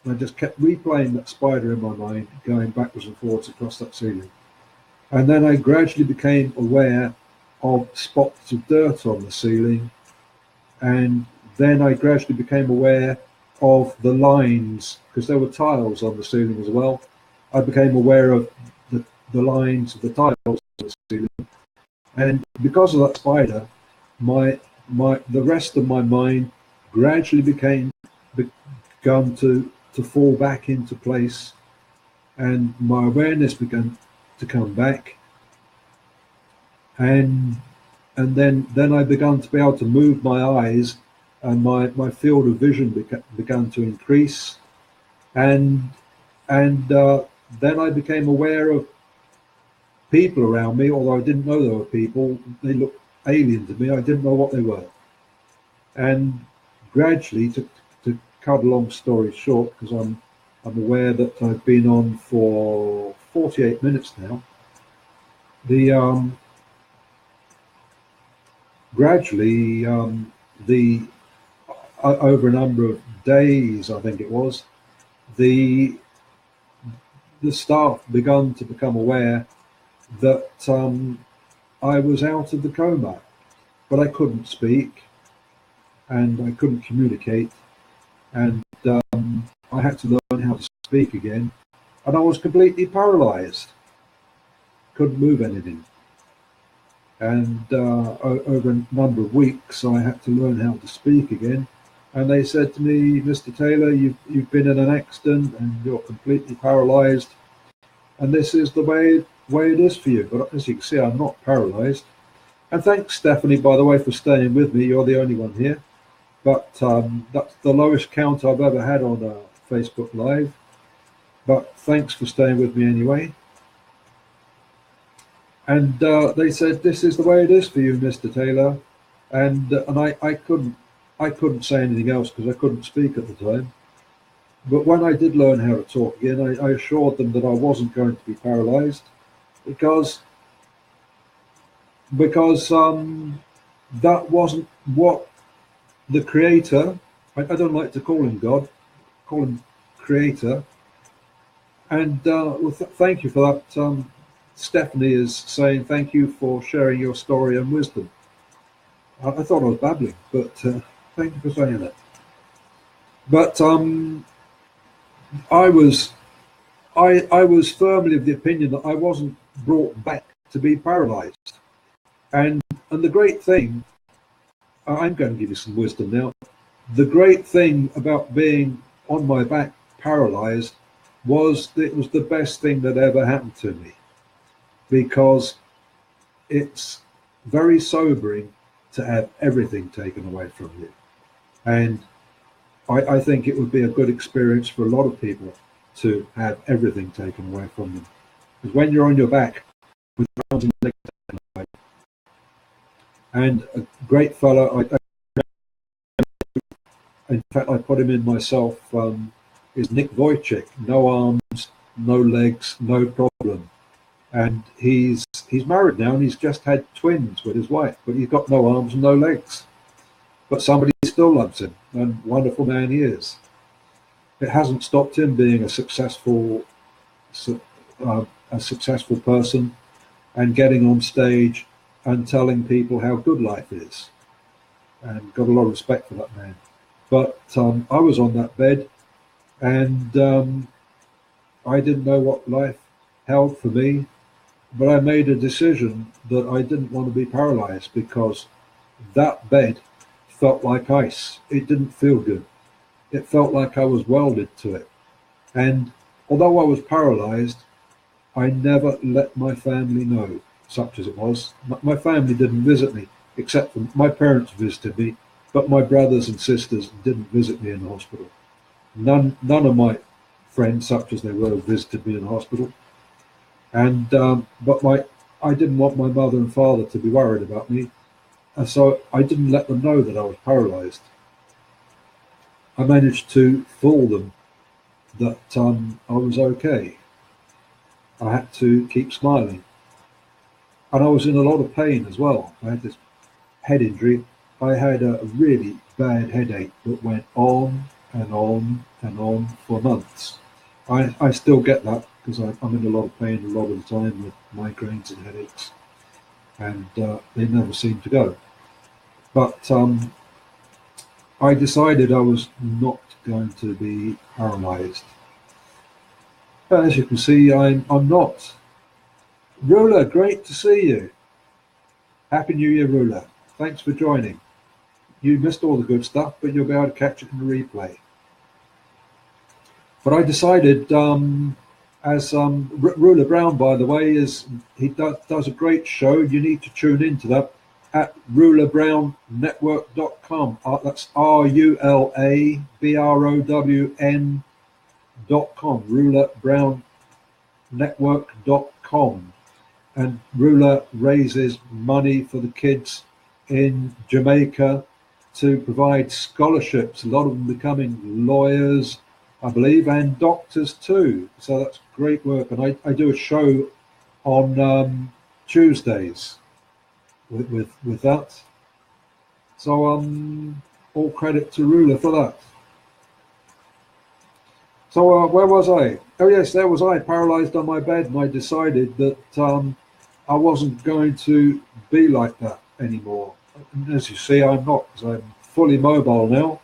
And I just kept replaying that spider in my mind, going backwards and forwards across that ceiling. And then I gradually became aware of spots of dirt on the ceiling, and then I gradually became aware of the lines, because there were tiles on the ceiling as well. I became aware of the lines of the tiles on the ceiling, and because of that spider, the rest of my mind gradually begun to fall back into place, and my awareness began to come back, and then I began to be able to move my eyes, and my field of vision began to increase, and then I became aware of people around me, although I didn't know they were people. They looked alien to me. I didn't know what they were. And gradually, to cut a long story short, because I'm aware that I've been on for 48 minutes now, gradually, over a number of days, I think it was, the staff began to become aware that I was out of the coma, but I couldn't speak and I couldn't communicate, and I had to learn how to speak again, and I was completely paralyzed, couldn't move anything. And over a number of weeks, I had to learn how to speak again. And they said to me, "Mr. Taylor, you've been in an accident and you're completely paralyzed, and this is the way it is for you." But as you can see, I'm not paralyzed. And thanks, Stephanie, by the way, for staying with me. You're the only one here. But that's the lowest count I've ever had on Facebook Live. But thanks for staying with me anyway. And they said, "This is the way it is for you, Mr. Taylor." And I couldn't say anything else because I couldn't speak at the time. But when I did learn how to talk again, I assured them that I wasn't going to be paralyzed, because that wasn't what the Creator, I don't like to call him God, call him Creator. And well, thank you for that. Stephanie is saying, "Thank you for sharing your story and wisdom." I thought I was babbling, but thank you for saying that. But I was firmly of the opinion that I wasn't brought back to be paralyzed. And the great thing, I'm going to give you some wisdom now. The great thing about being on my back paralyzed was that it was the best thing that ever happened to me, because it's very sobering to have everything taken away from you. And I think it would be a good experience for a lot of people to have everything taken away from them. Because when you're on your back with arms and legs taken away, and a great fellow, in fact, I put him in myself, is Nick Wojcik. No arms, no legs, no problem. And he's married now, and he's just had twins with his wife, but he's got no arms and no legs. But somebody still loves him, and wonderful man he is. It hasn't stopped him being a successful person and getting on stage and telling people how good life is. And got a lot of respect for that man. But I was on that bed, and I didn't know what life held for me, but I made a decision that I didn't want to be paralyzed, because that bed felt like ice. It didn't feel good. It felt like I was welded to it. And although I was paralyzed, I never let my family know, such as it was. My family didn't visit me, except for my parents visited me, but my brothers and sisters didn't visit me in the hospital. None of my friends, such as they were, visited me in the hospital. And but I didn't want my mother and father to be worried about me, and so I didn't let them know that I was paralyzed. I managed to fool them that I was okay. I had to keep smiling. And I was in a lot of pain as well. I had this head injury. I had a really bad headache that went on and on and on for months. I still get that, because I'm in a lot of pain a lot of the time with migraines and headaches, and they never seem to go. But I decided I was not going to be paralyzed. As you can see, I'm not. Ruler, great to see you. Happy New Year, Ruler. Thanks for joining. You missed all the good stuff, but you'll be able to catch it in the replay. But I decided, as Ruler Brown, by the way, he does a great show. You need to tune into that at rulabrownetwork.com. That's RULABROWN.com. rulabrownetwork.com. And Ruler raises money for the kids in Jamaica to provide scholarships. A lot of them becoming lawyers, I believe, and doctors too. So that's great work. And I do a show on Tuesdays with that. So all credit to Ruler for that. So where was I? Oh yes, there was I, paralyzed on my bed, and I decided that I wasn't going to be like that anymore. And as you see, I'm not, because I'm fully mobile now.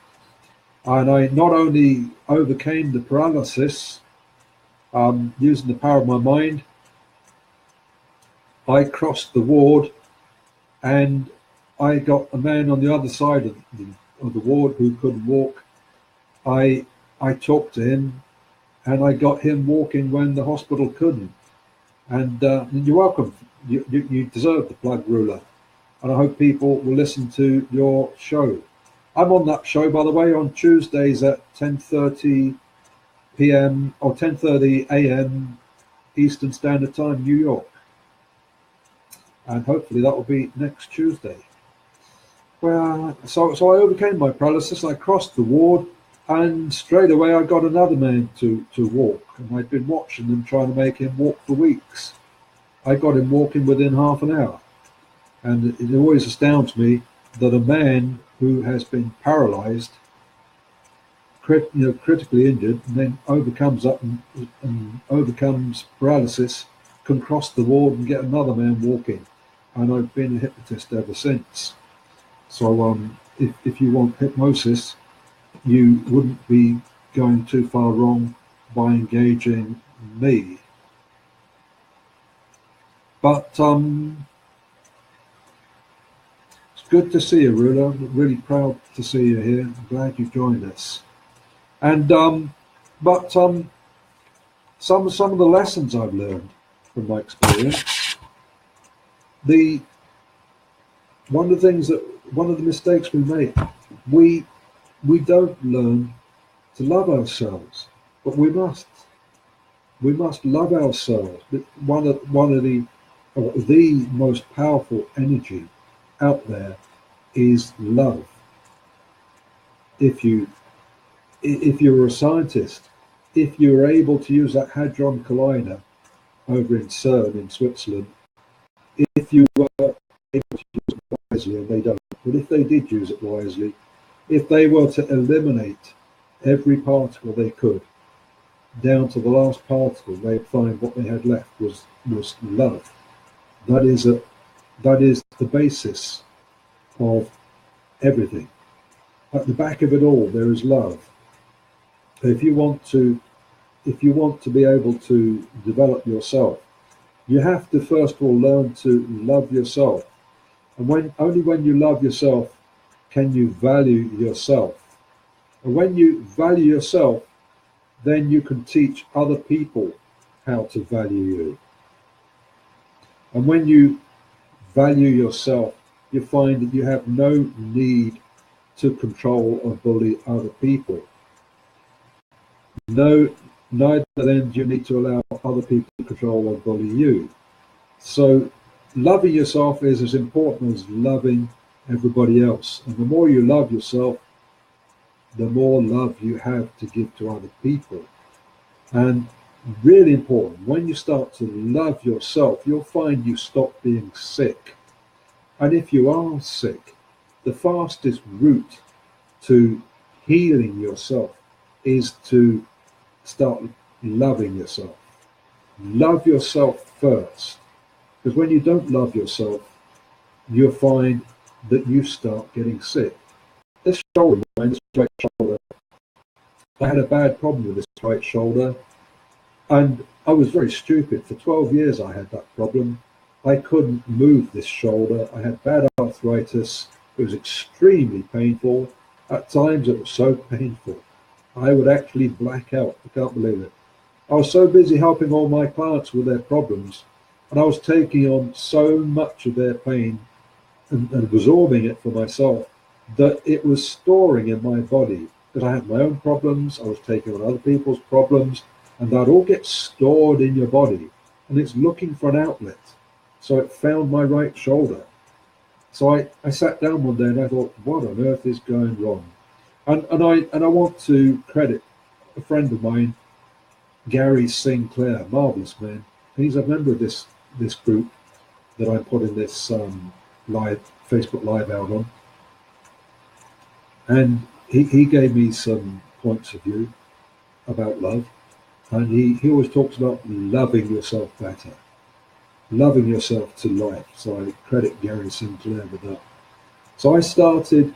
And I not only overcame the paralysis using the power of my mind, I crossed the ward, and I got a man on the other side of the ward who couldn't walk. I talked to him, and I got him walking when the hospital couldn't. And you're welcome. You deserve the plug, Ruler. And I hope people will listen to your show. I'm on that show, by the way, on Tuesdays at 10:30 p.m. or 10:30 a.m. Eastern Standard Time, New York. And hopefully that will be next Tuesday. Well, so I overcame my paralysis. I crossed the ward, and straight away I got another man to walk. And I'd been watching them, trying to make him walk for weeks. I got him walking within half an hour. And it always astounds me that a man who has been paralyzed, critically injured, and then overcomes paralysis, can cross the ward and get another man walking. And I've been a hypnotist ever since. So if you want hypnosis, you wouldn't be going too far wrong by engaging me. But good to see you, Rula. I'm really proud to see you here. I'm glad you joined us. And some of the lessons I've learned from my experience, one of the mistakes we make, we don't learn to love ourselves, but we must. We must love ourselves. One of the most powerful energy out there is love. If you're a scientist, if you're able to use that Hadron Collider over in CERN in Switzerland, if you were able to use it wisely, and they don't, but if they did use it wisely, if they were to eliminate every particle they could, down to the last particle, they'd find what they had left was love. That is the basis of everything. At the back of it all, there is love. If you want to be able to develop yourself, you have to first of all learn to love yourself. And only when you love yourself can you value yourself. And when you value yourself, then you can teach other people how to value you. And when you value yourself, you find that you have no need to control or bully other people. Neither then do you need to allow other people to control or bully you. So loving yourself is as important as loving everybody else. And the more you love yourself, the more love you have to give to other people. And really important, when you start to love yourself, you'll find you stop being sick. And if you are sick, the fastest route to healing yourself is to start loving yourself. Love yourself first. Because when you don't love yourself, you'll find that you start getting sick. This shoulder, this right shoulder, I had a bad problem with this right shoulder, and I was very stupid. For 12 years I had that problem. I couldn't move this shoulder. I had bad arthritis. It was extremely painful. At times it was so painful, I would actually black out. I can't believe it. I was so busy helping all my clients with their problems, and I was taking on so much of their pain and absorbing it for myself, that it was storing in my body, because I had my own problems, I was taking on other people's problems, and that all gets stored in your body, and it's looking for an outlet. So it found my right shoulder. So I sat down one day and I thought, what on earth is going wrong? And I want to credit a friend of mine, Gary Sinclair, marvelous man. He's a member of this group that I'm putting this Facebook Live out on. And he gave me some points of view about love. And he always talks about loving yourself better, loving yourself to life. So I credit Gary Sinclair with that. So I started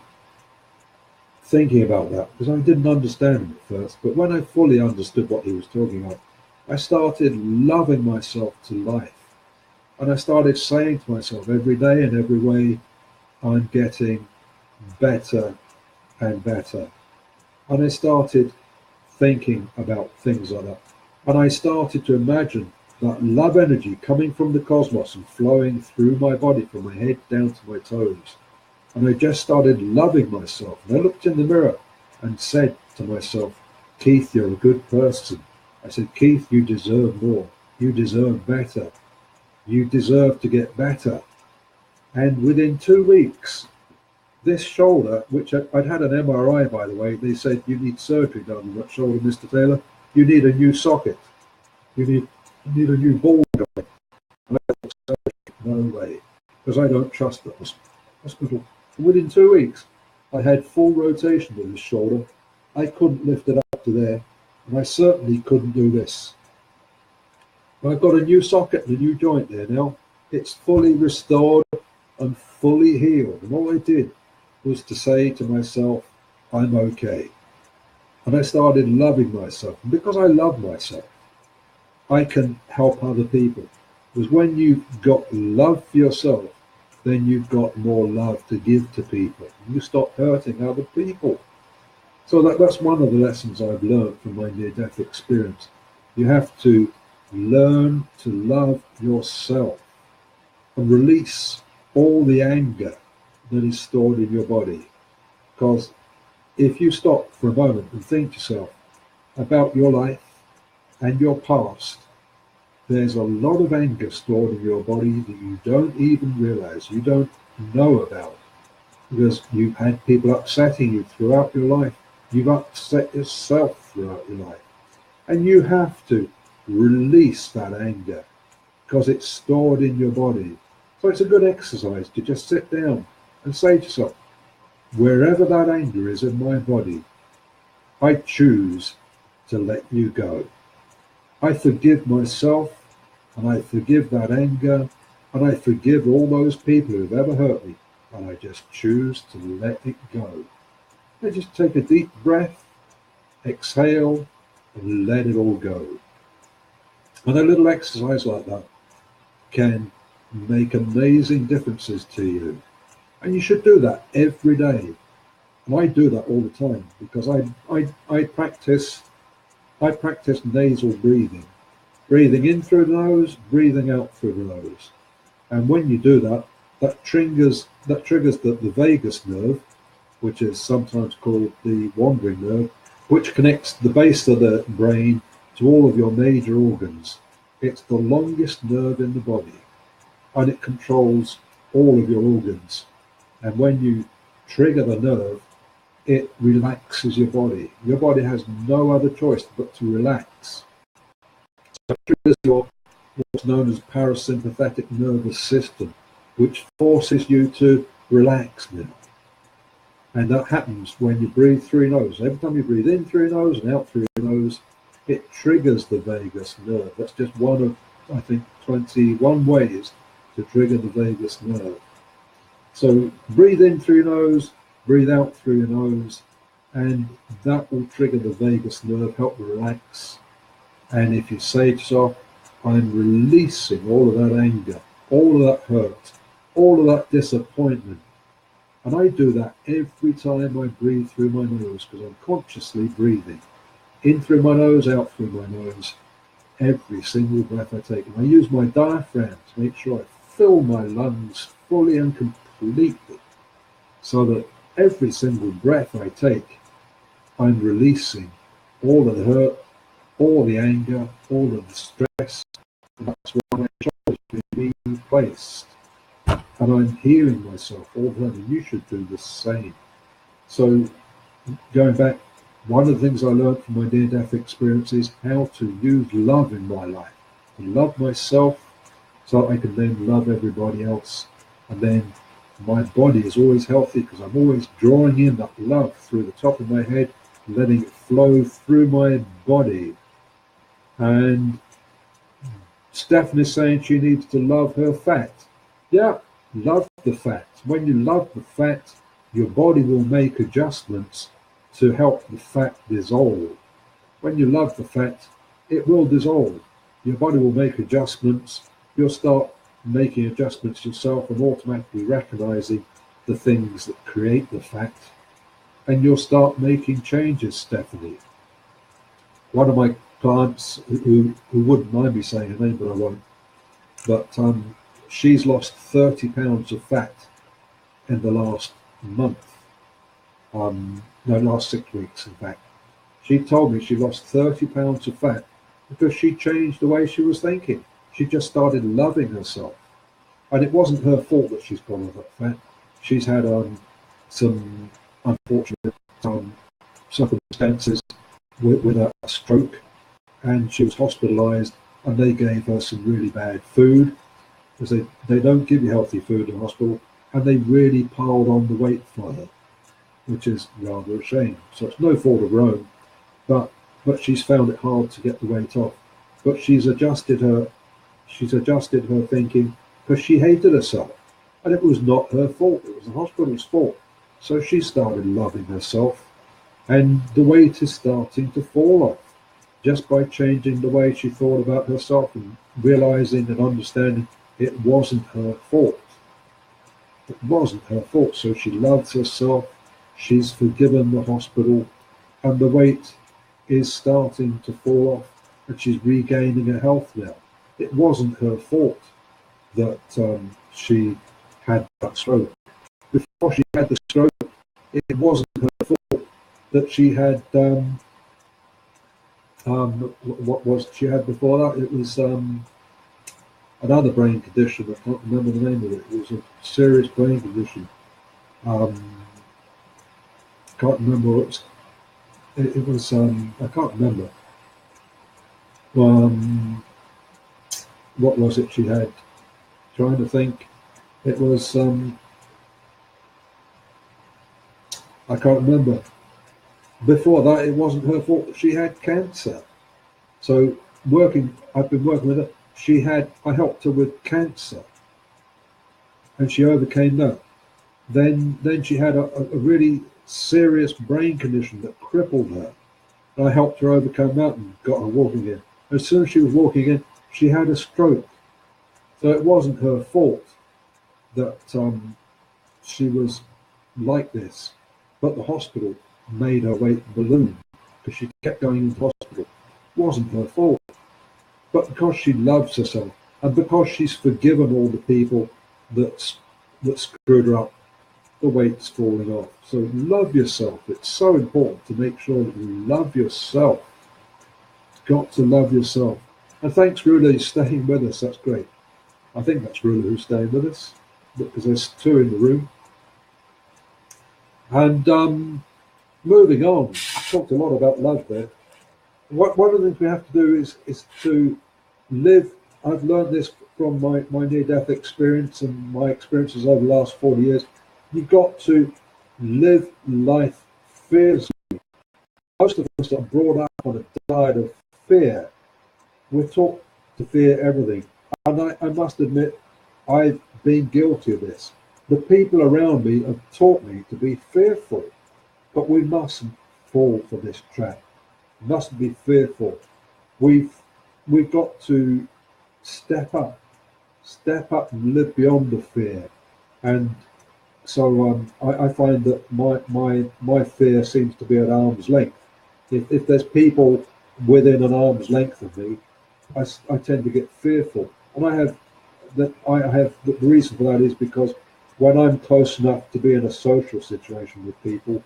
thinking about that, because I didn't understand him at first. But when I fully understood what he was talking about, I started loving myself to life. And I started saying to myself every day and every way, I'm getting better and better. And I started thinking about things like that. And I started to imagine that love energy coming from the cosmos and flowing through my body from my head down to my toes. And I just started loving myself. And I looked in the mirror and said to myself, Keith, you're a good person. I said, Keith, you deserve more. You deserve better. You deserve to get better. And within 2 weeks, this shoulder, which I'd had an MRI, by the way, they said, you need surgery done on that shoulder, Mr. Taylor. You need a new socket. You need a new ball joint. And I thought, no way, because I don't trust the hospital. And within 2 weeks, I had full rotation with this shoulder. I couldn't lift it up to there, and I certainly couldn't do this. I've got a new socket and a new joint there now. It's fully restored and fully healed. And all I did was to say to myself, I'm okay. And I started loving myself. And because I love myself, I can help other people. Because when you've got love for yourself, then you've got more love to give to people. You stop hurting other people. So that's one of the lessons I've learned from my near-death experience. You have to learn to love yourself and release all the anger that is stored in your body. Because if you stop for a moment and think to yourself about your life and your past, there's a lot of anger stored in your body that you don't even realize, you don't know about, because you've had people upsetting you throughout your life. You've upset yourself throughout your life. And you have to release that anger because it's stored in your body. So it's a good exercise to just sit down and say to yourself, wherever that anger is in my body, I choose to let you go. I forgive myself, and I forgive that anger, and I forgive all those people who've ever hurt me, and I just choose to let it go. I just take a deep breath, exhale, and let it all go. And a little exercise like that can make amazing differences to you. And you should do that every day. And I do that all the time because I practice nasal breathing. Breathing in through the nose, breathing out through the nose. And when you do that, that triggers the vagus nerve, which is sometimes called the wandering nerve, which connects the base of the brain to all of your major organs. It's the longest nerve in the body, and it controls all of your organs. And when you trigger the nerve, it relaxes your body. Your body has no other choice but to relax. So it triggers your what's known as parasympathetic nervous system, which forces you to relax now. And that happens when you breathe through your nose. Every time you breathe in through your nose and out through your nose, it triggers the vagus nerve. That's just one of, I think, 21 ways to trigger the vagus nerve. So breathe in through your nose, breathe out through your nose, and that will trigger the vagus nerve, help relax. And if you say to yourself, I'm releasing all of that anger, all of that hurt, all of that disappointment. And I do that every time I breathe through my nose because I'm consciously breathing. In through my nose, out through my nose, every single breath I take. And I use my diaphragm to make sure I fill my lungs fully and completely so that every single breath I take, I'm releasing all of the hurt, all the anger, all of the stress. And that's where my choice is being placed. And I'm healing myself all the time, and you should do the same. So going back, one of the things I learned from my near-death experience is how to use love in my life. And love myself so I can then love everybody else. And then my body is always healthy because I'm always drawing in that love through the top of my head, letting it flow through my body. And Stephanie's saying she needs to love her fat. Yeah, love the fat. When you love the fat, your body will make adjustments to help the fat dissolve. When you love the fat, it will dissolve. Your body will make adjustments. You'll start making adjustments yourself and automatically recognizing the things that create the fat. And you'll start making changes, Stephanie. One of my clients who wouldn't mind me saying her name, but I won't. But she's lost 30 pounds of fat in the last month. Last 6 weeks, in fact. She told me she lost 30 pounds of fat because she changed the way she was thinking. She just started loving herself. And it wasn't her fault that she's got all that fat. She's had some unfortunate circumstances with a stroke, and she was hospitalized, and they gave her some really bad food because they don't give you healthy food in hospital, and they really piled on the weight for her, which is rather a shame. So it's no fault of her own, but she's found it hard to get the weight off. But she's adjusted her thinking because she hated herself, and it was not her fault. It was the hospital's fault. So she started loving herself, and the weight is starting to fall off just by changing the way she thought about herself and realizing and understanding it wasn't her fault. It wasn't her fault. So she loves herself. She's forgiven the hospital, and the weight is starting to fall off, and she's regaining her health now. It wasn't her fault that she had that stroke. Before she had the stroke, it wasn't her fault that she had what was she had before that? It was another brain condition. I can't remember the name of it. It was a serious brain condition. Can't remember what it was. I can't remember. What was it she had? Trying to think. It was. I can't remember. Before that, it wasn't her fault that she had cancer. So I've been working with her. I helped her with cancer, and she overcame that. Then she had a really serious brain condition that crippled her. And I helped her overcome that and got her walking again. As soon as she was walking again, she had a stroke. So it wasn't her fault that she was like this. But the hospital made her weight balloon because she kept going into hospital. It wasn't her fault. But because she loves herself and because she's forgiven all the people that screwed her up, the weight's falling off. So love yourself. It's so important to make sure that you love yourself. You've got to love yourself. And thanks, Rula, for staying with us. That's great. I think that's Rula who's staying with us because there's two in the room. And moving on, I talked a lot about love there. One of the things we have to do is to live. I've learned this from my near-death experience and my experiences over the last 40 years. You've got to live life fearlessly. Most of us are brought up on a diet of fear. We're taught to fear everything. And I must admit, I've been guilty of this. The people around me have taught me to be fearful. But we mustn't fall for this trap. We mustn't be fearful. We've got to step up and live beyond the fear. And so I find that my fear seems to be at arm's length. If there's people within an arm's length of me, I tend to get fearful. And I have the reason for that is because when I'm close enough to be in a social situation with people,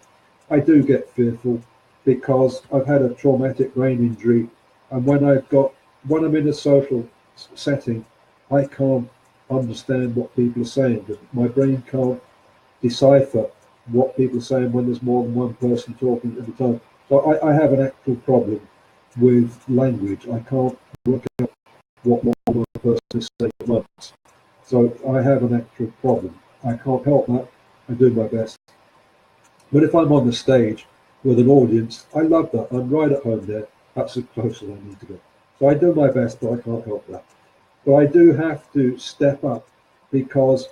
I do get fearful because I've had a traumatic brain injury, and when I'm in a social setting, I can't understand what people are saying. My brain can't decipher what people are saying when there's more than one person talking at the time. So I have an actual problem with language. I can't work out what one person is saying at once. So I have an actual problem. I can't help that. I do my best. But if I'm on the stage with an audience, I love that. I'm right at home there. That's as close as I need to go. So I do my best, but I can't help that. But I do have to step up because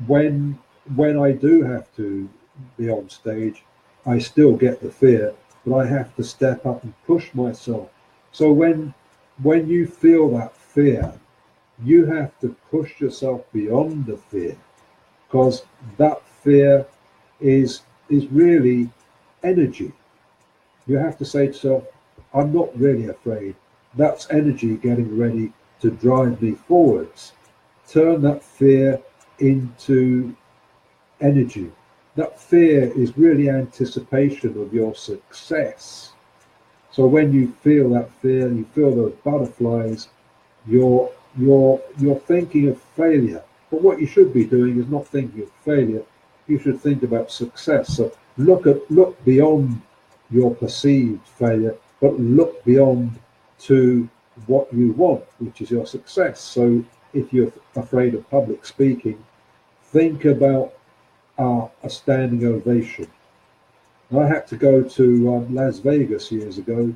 when I do have to be on stage, I still get the fear, but I have to step up and push myself. So when you feel that fear, you have to push yourself beyond the fear, because that fear is really energy. You have to say to yourself, I'm not really afraid. That's energy getting ready to drive me forwards. Turn that fear into energy. That fear is really anticipation of your success. So when you feel that fear, you feel those butterflies, you're thinking of failure. But what you should be doing is not thinking of failure. You should think about success. So look beyond your perceived failure, but look beyond to what you want, which is your success. So if you're afraid of public speaking, think about a standing ovation. I had to go to Las Vegas years ago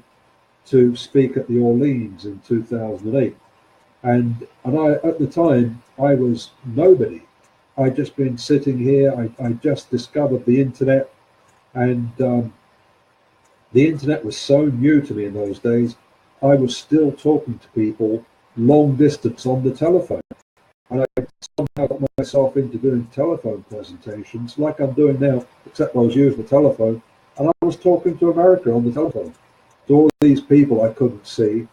to speak at the Orleans in 2008. And I, at the time, I was nobody. I'd just been sitting here. I just discovered the internet, and the internet was so new to me in those days. I was still talking to people long distance on the telephone. And I somehow got myself into doing telephone presentations like I'm doing now, except I was using the telephone, and I was talking to America on the telephone to all these people I couldn't see,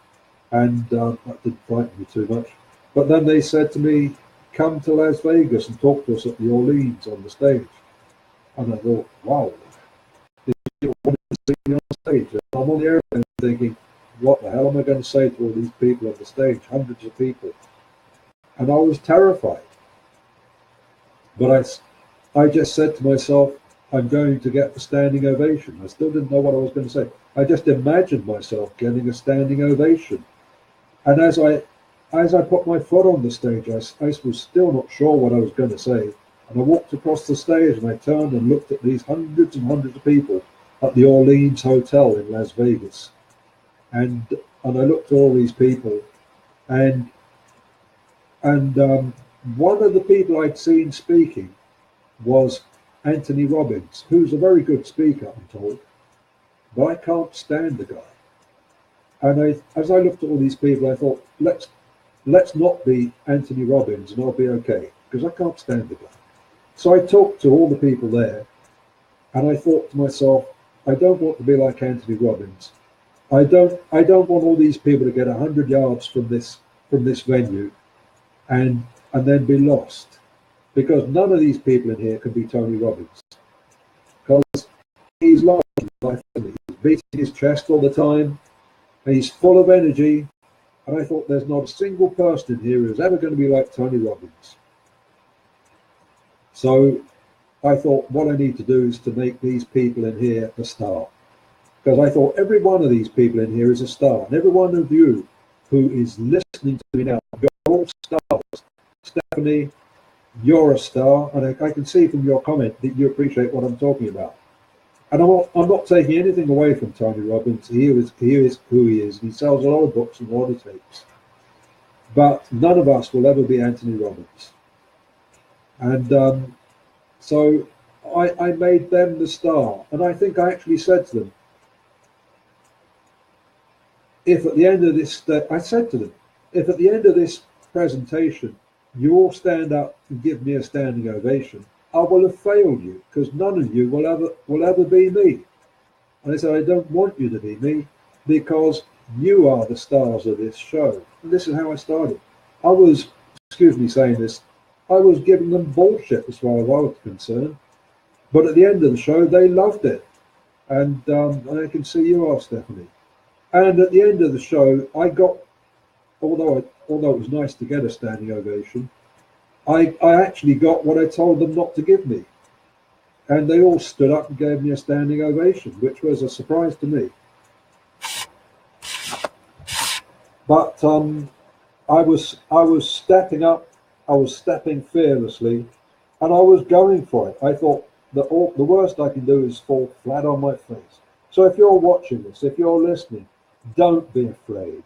and that didn't frighten me too much. But then they said to me, come to Las Vegas and talk to us at the Orleans on the stage. And I thought, wow, you want to see me on stage? And I'm on the airplane thinking, what the hell am I going to say to all these people on the stage, hundreds of people? And I was terrified. But I just said to myself, I'm going to get the standing ovation. I still didn't know what I was going to say. I just imagined myself getting a standing ovation. And as I put my foot on the stage, I was still not sure what I was going to say. And I walked across the stage and I turned and looked at these hundreds and hundreds of people at the Orleans Hotel in Las Vegas. And I looked at all these people, and one of the people I'd seen speaking was Anthony Robbins, who's a very good speaker, I'm told, but I can't stand the guy. And as I looked at all these people, I thought, let's not be Anthony Robbins, and I'll be okay, because I can't stand the guy. So I talked to all the people there, and I thought to myself, I don't want to be like Anthony Robbins. I don't want all these people to get 100 yards from this venue and then be lost, because none of these people in here can be Tony Robbins, because he's like life. He's beating his chest all the time, and he's full of energy. And I thought, there's not a single person in here who's ever going to be like Tony Robbins. So I thought, what I need to do is to make these people in here a star. Because I thought every one of these people in here is a star. And every one of you who is listening to me now, you're all stars. Stephanie, you're a star. And I can see from your comment that you appreciate what I'm talking about. And I'm not taking anything away from Tony Robbins. He is who he is. He sells a lot of books and a lot of tapes. But none of us will ever be Anthony Robbins. And so I made them the star. And I think I actually said to them, if at the end of this, I said to them, if at the end of this presentation, you all stand up and give me a standing ovation, I will have failed you, because none of you will ever be me. And I said, I don't want you to be me, because you are the stars of this show. And this is how I started. I was, excuse me saying this, I was giving them bullshit as far as I was concerned. But at the end of the show, they loved it. And I can see you are, Stephanie. And at the end of the show, I got, although it was nice to get a standing ovation, I actually got what I told them not to give me. And they all stood up and gave me a standing ovation, which was a surprise to me. But I was stepping up, I was stepping fearlessly, and I was going for it. I thought that the worst I can do is fall flat on my face. So if you're watching this, if you're listening, don't be afraid.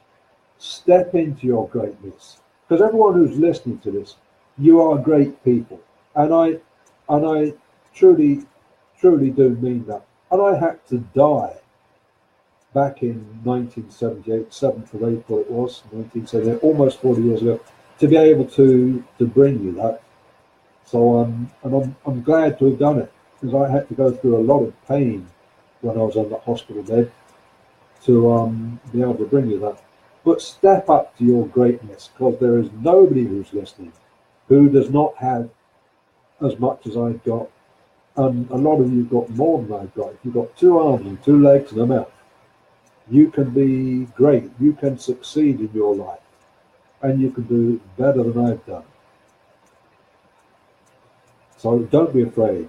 Step into your greatness, because everyone who's listening to this, you are great people, and I truly do mean that. And I had to die back in 1978, 7th of April it was, 1978, almost 40 years ago, to be able to bring you that. So I'm glad to have done it, because I had to go through a lot of pain when I was on the hospital bed to be able to bring you that. But step up to your greatness, because there is nobody who's listening who does not have as much as I've got. And a lot of you have got more than I've got. If you've got 2 arms and 2 legs and a mouth, you can be great. You can succeed in your life, and you can do better than I've done. So don't be afraid.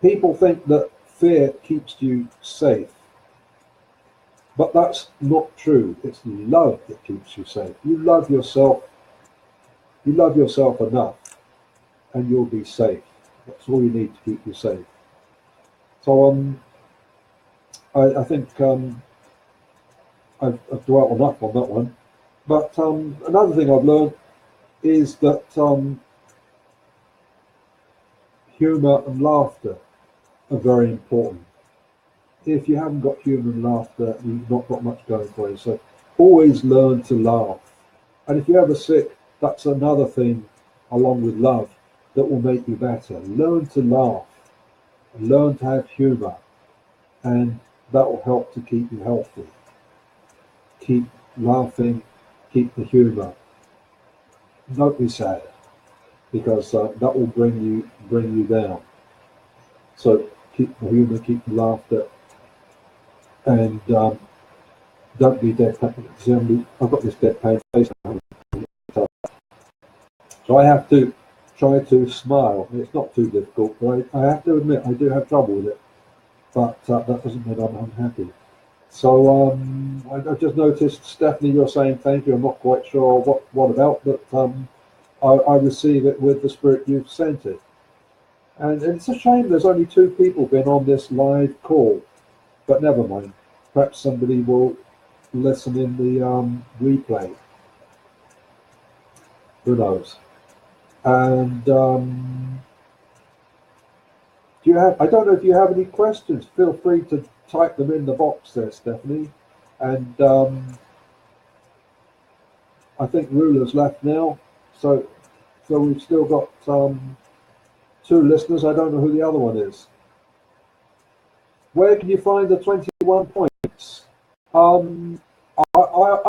People think that fear keeps you safe, but that's not true. It's love that keeps you safe. You love yourself enough, and you'll be safe. That's all you need to keep you safe. So I think I've dwelt enough on that one. But another thing I've learned is that humour and laughter are very important. If you haven't got humour and laughter, you've not got much going for you. So always learn to laugh. And if you're ever sick, that's another thing, along with love, that will make you better. Learn to laugh, learn to have humor, and that will help to keep you healthy. Keep laughing, keep the humor. Don't be sad, because that will bring you down. So keep the humor, keep the laughter, and don't be deadpan. I've got this deadpan face now, so I have to try to smile. It's not too difficult, but I have to admit I do have trouble with it. But that doesn't mean I'm unhappy. So I just noticed, Stephanie, you're saying thank you. I'm not quite sure what about, but I receive it with the spirit you've sent it. And it's a shame there's only 2 people been on this live call, but never mind. Perhaps somebody will listen in the replay. Who knows? And do you have? I don't know if you have any questions. Feel free to type them in the box there, Stephanie. And I think Ruler's left now, so we've still got 2 listeners. I don't know who the other one is. Where can you find the 21 points? I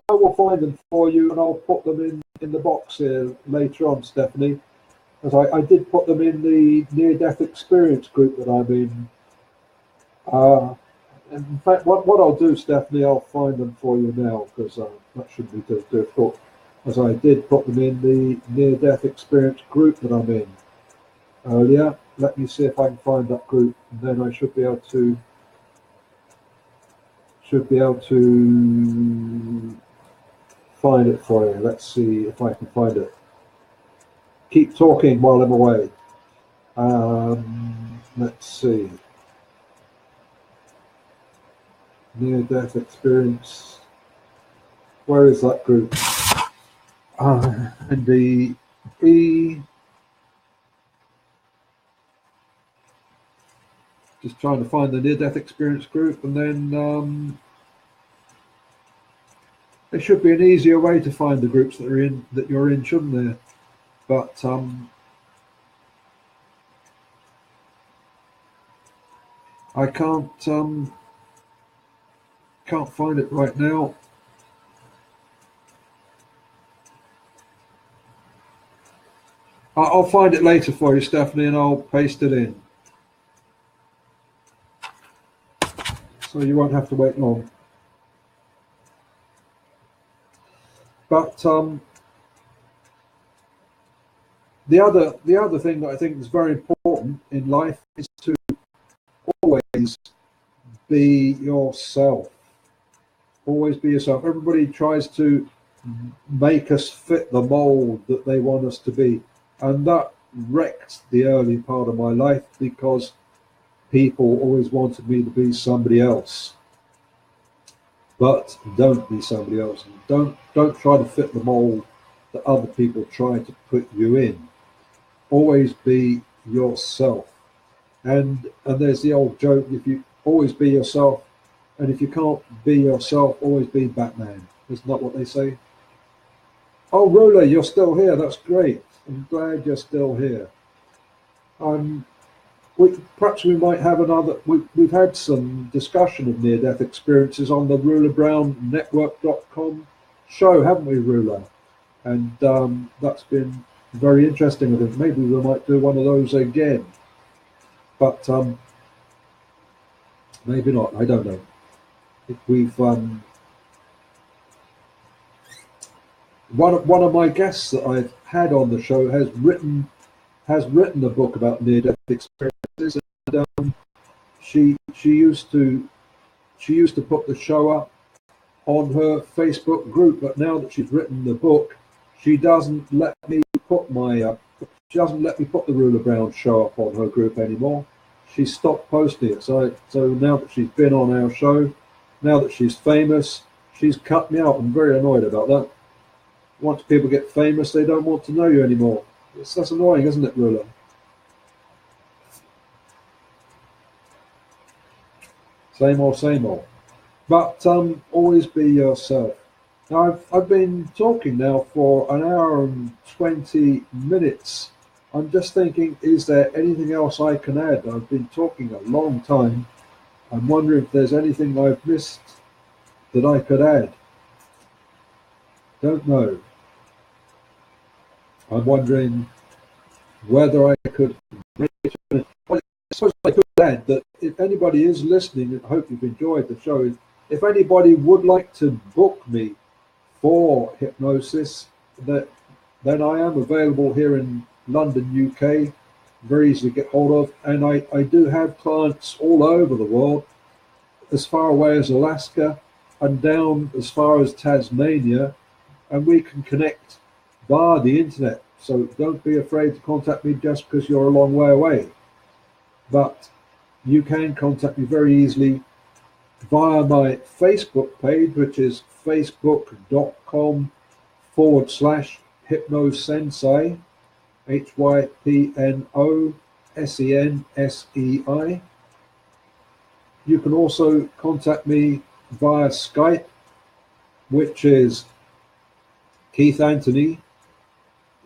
will find them for you, and I'll put them in the box here later on, Stephanie. As I did put them in the near-death experience group that I'm in. In fact, what I'll do, Stephanie, I'll find them for you now, because that shouldn't be too difficult. As I did put them in the near-death experience group that I'm in earlier. Let me see if I can find that group, and then I should be able to find it for you. Let's see if I can find it. Keep talking while I'm away. Let's see. Near-death experience. Where is that group? NDE. Just trying to find the near-death experience group, and then there should be an easier way to find the groups that you're in, shouldn't there? But I can't find it right now. I'll find it later for you, Stephanie, and I'll paste it in, so you won't have to wait long. But the other thing that I think is very important in life is to always be yourself. Always be yourself. Everybody tries to make us fit the mold that they want us to be, and that wrecked the early part of my life, because people always wanted me to be somebody else. But don't be somebody else. Don't try to fit the mold that other people try to put you in. Always be yourself. And there's the old joke: if you always be yourself, and if you can't be yourself, always be Batman. Isn't that what they say? Oh, Ruler, you're still here. That's great. I'm glad you're still here. Perhaps we might have another. We've had some discussion of near-death experiences on the RulerBrownNetwork.com show, haven't we, Ruler? And that's been very interesting. I think maybe we might do one of those again, but maybe not. I don't know. We've one of my guests that I've had on the show has written a book about near-death experiences, and she used to put the show up on her Facebook group, but now that she's written the book, she doesn't let me put the Ruler Brown show up on her group anymore. She stopped posting it. So now that she's been on our show, now that she's famous, she's cut me out. I'm very annoyed about that. Once people get famous, they don't want to know you anymore. That's annoying, isn't it, Ruler? Same old, same old. But always be yourself. Now, I've been talking now for an hour and 20 minutes. I'm just thinking, is there anything else I can add? I've been talking a long time. I'm wondering if there's anything I've missed that I could add. Don't know. I'm wondering whether I could make it. Well, I suppose I could add that if anybody is listening, I hope you've enjoyed the show. If anybody would like to book me for hypnosis, then I am available here in London, UK, very easy to get hold of. And I do have clients all over the world, as far away as Alaska and down as far as Tasmania, and we can connect via the internet. So don't be afraid to contact me just because you're a long way away. But you can contact me very easily via my Facebook page, which is facebook.com/hypnosensei, HYPNOSENSEI. You can also contact me via Skype, which is Keith Anthony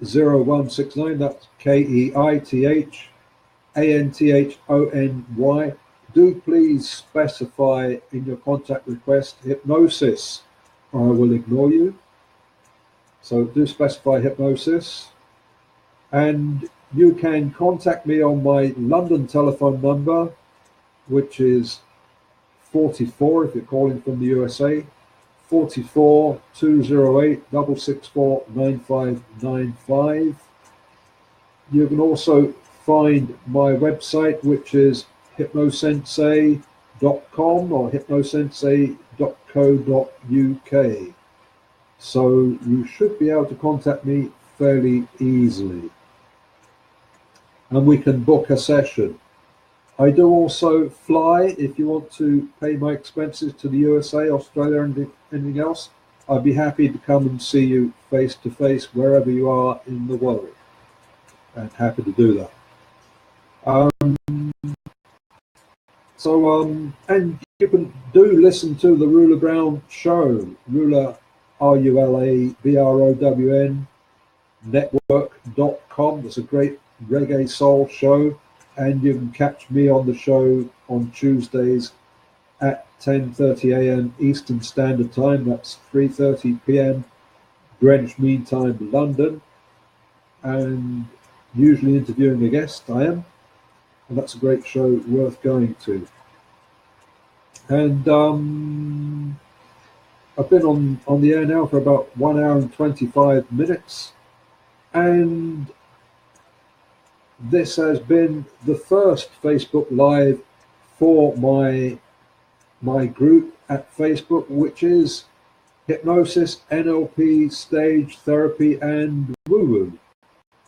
0169. That's KEITHANTHONY. Do please specify in your contact request hypnosis, or I will ignore you. So do specify hypnosis. And you can contact me on my London telephone number, which is 44 if you're calling from the USA, 44 208 664 9595. You can also find my website, which is hypnosensei.com or hypnosensei.co.uk. So you should be able to contact me fairly easily, and we can book a session. I do also fly. If you want to pay my expenses to the USA, Australia, and anything else, I'd be happy to come and see you face to face wherever you are in the world, and happy to do that. And you can do listen to the Ruler Brown show, Ruler, RULABROWN, network.com. It's a great reggae soul show, and you can catch me on the show on Tuesdays at 10:30 a.m. Eastern Standard Time. That's 3:30 p.m. Greenwich Mean Time, London, and usually interviewing a guest. I am, and that's a great show worth going to. And I've been on the air now for about 1 hour and 25 minutes, and this has been the first Facebook Live for my group at Facebook, which is Hypnosis, NLP, Stage Therapy, and Woo Woo.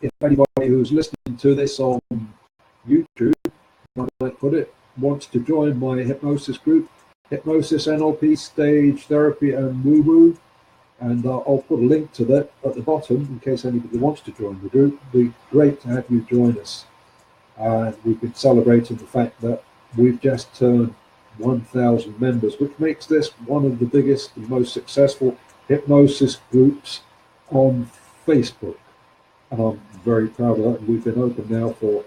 If anybody who's listening to this on YouTube, I might put it, wants to join my hypnosis group, Hypnosis, NLP, Stage Therapy, and Woo Woo, and I'll put a link to that at the bottom in case anybody wants to join the group. It'd be great to have you join us. We've been celebrating the fact that we've just turned 1,000 members, which makes this one of the biggest and most successful hypnosis groups on Facebook. And I'm very proud of that. And we've been open now for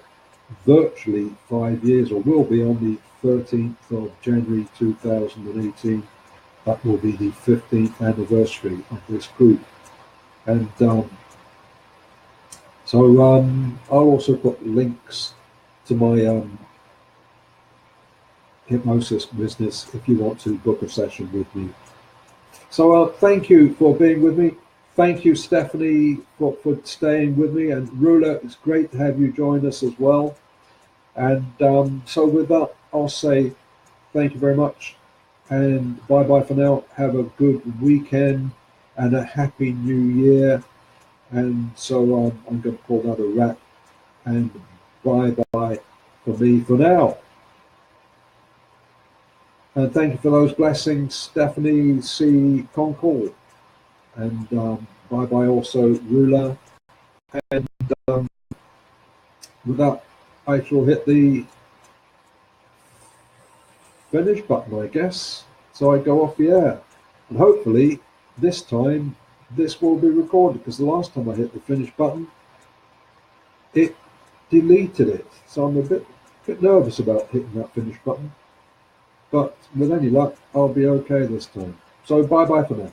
virtually 5 years, or will be on the 13th of January 2018. That will be the 15th anniversary of this group. And I'll also put links to my hypnosis business if you want to book a session with me. So thank you for being with me. Thank you, Stephanie, for staying with me. And Ruler, it's great to have you join us as well. And so with that, I'll say thank you very much. And bye-bye for now. Have a good weekend and a happy new year. And so I'm going to call that a wrap. And bye-bye for me for now. And thank you for those blessings, Stephanie C. Concord. And bye-bye also, Ruler. And with that, I shall hit the finish button, I guess. So I go off the air. And hopefully this time this will be recorded, because the last time I hit the finish button, it deleted it. So I'm a bit nervous about hitting that finish button. But with any luck, I'll be okay this time. So bye-bye for now.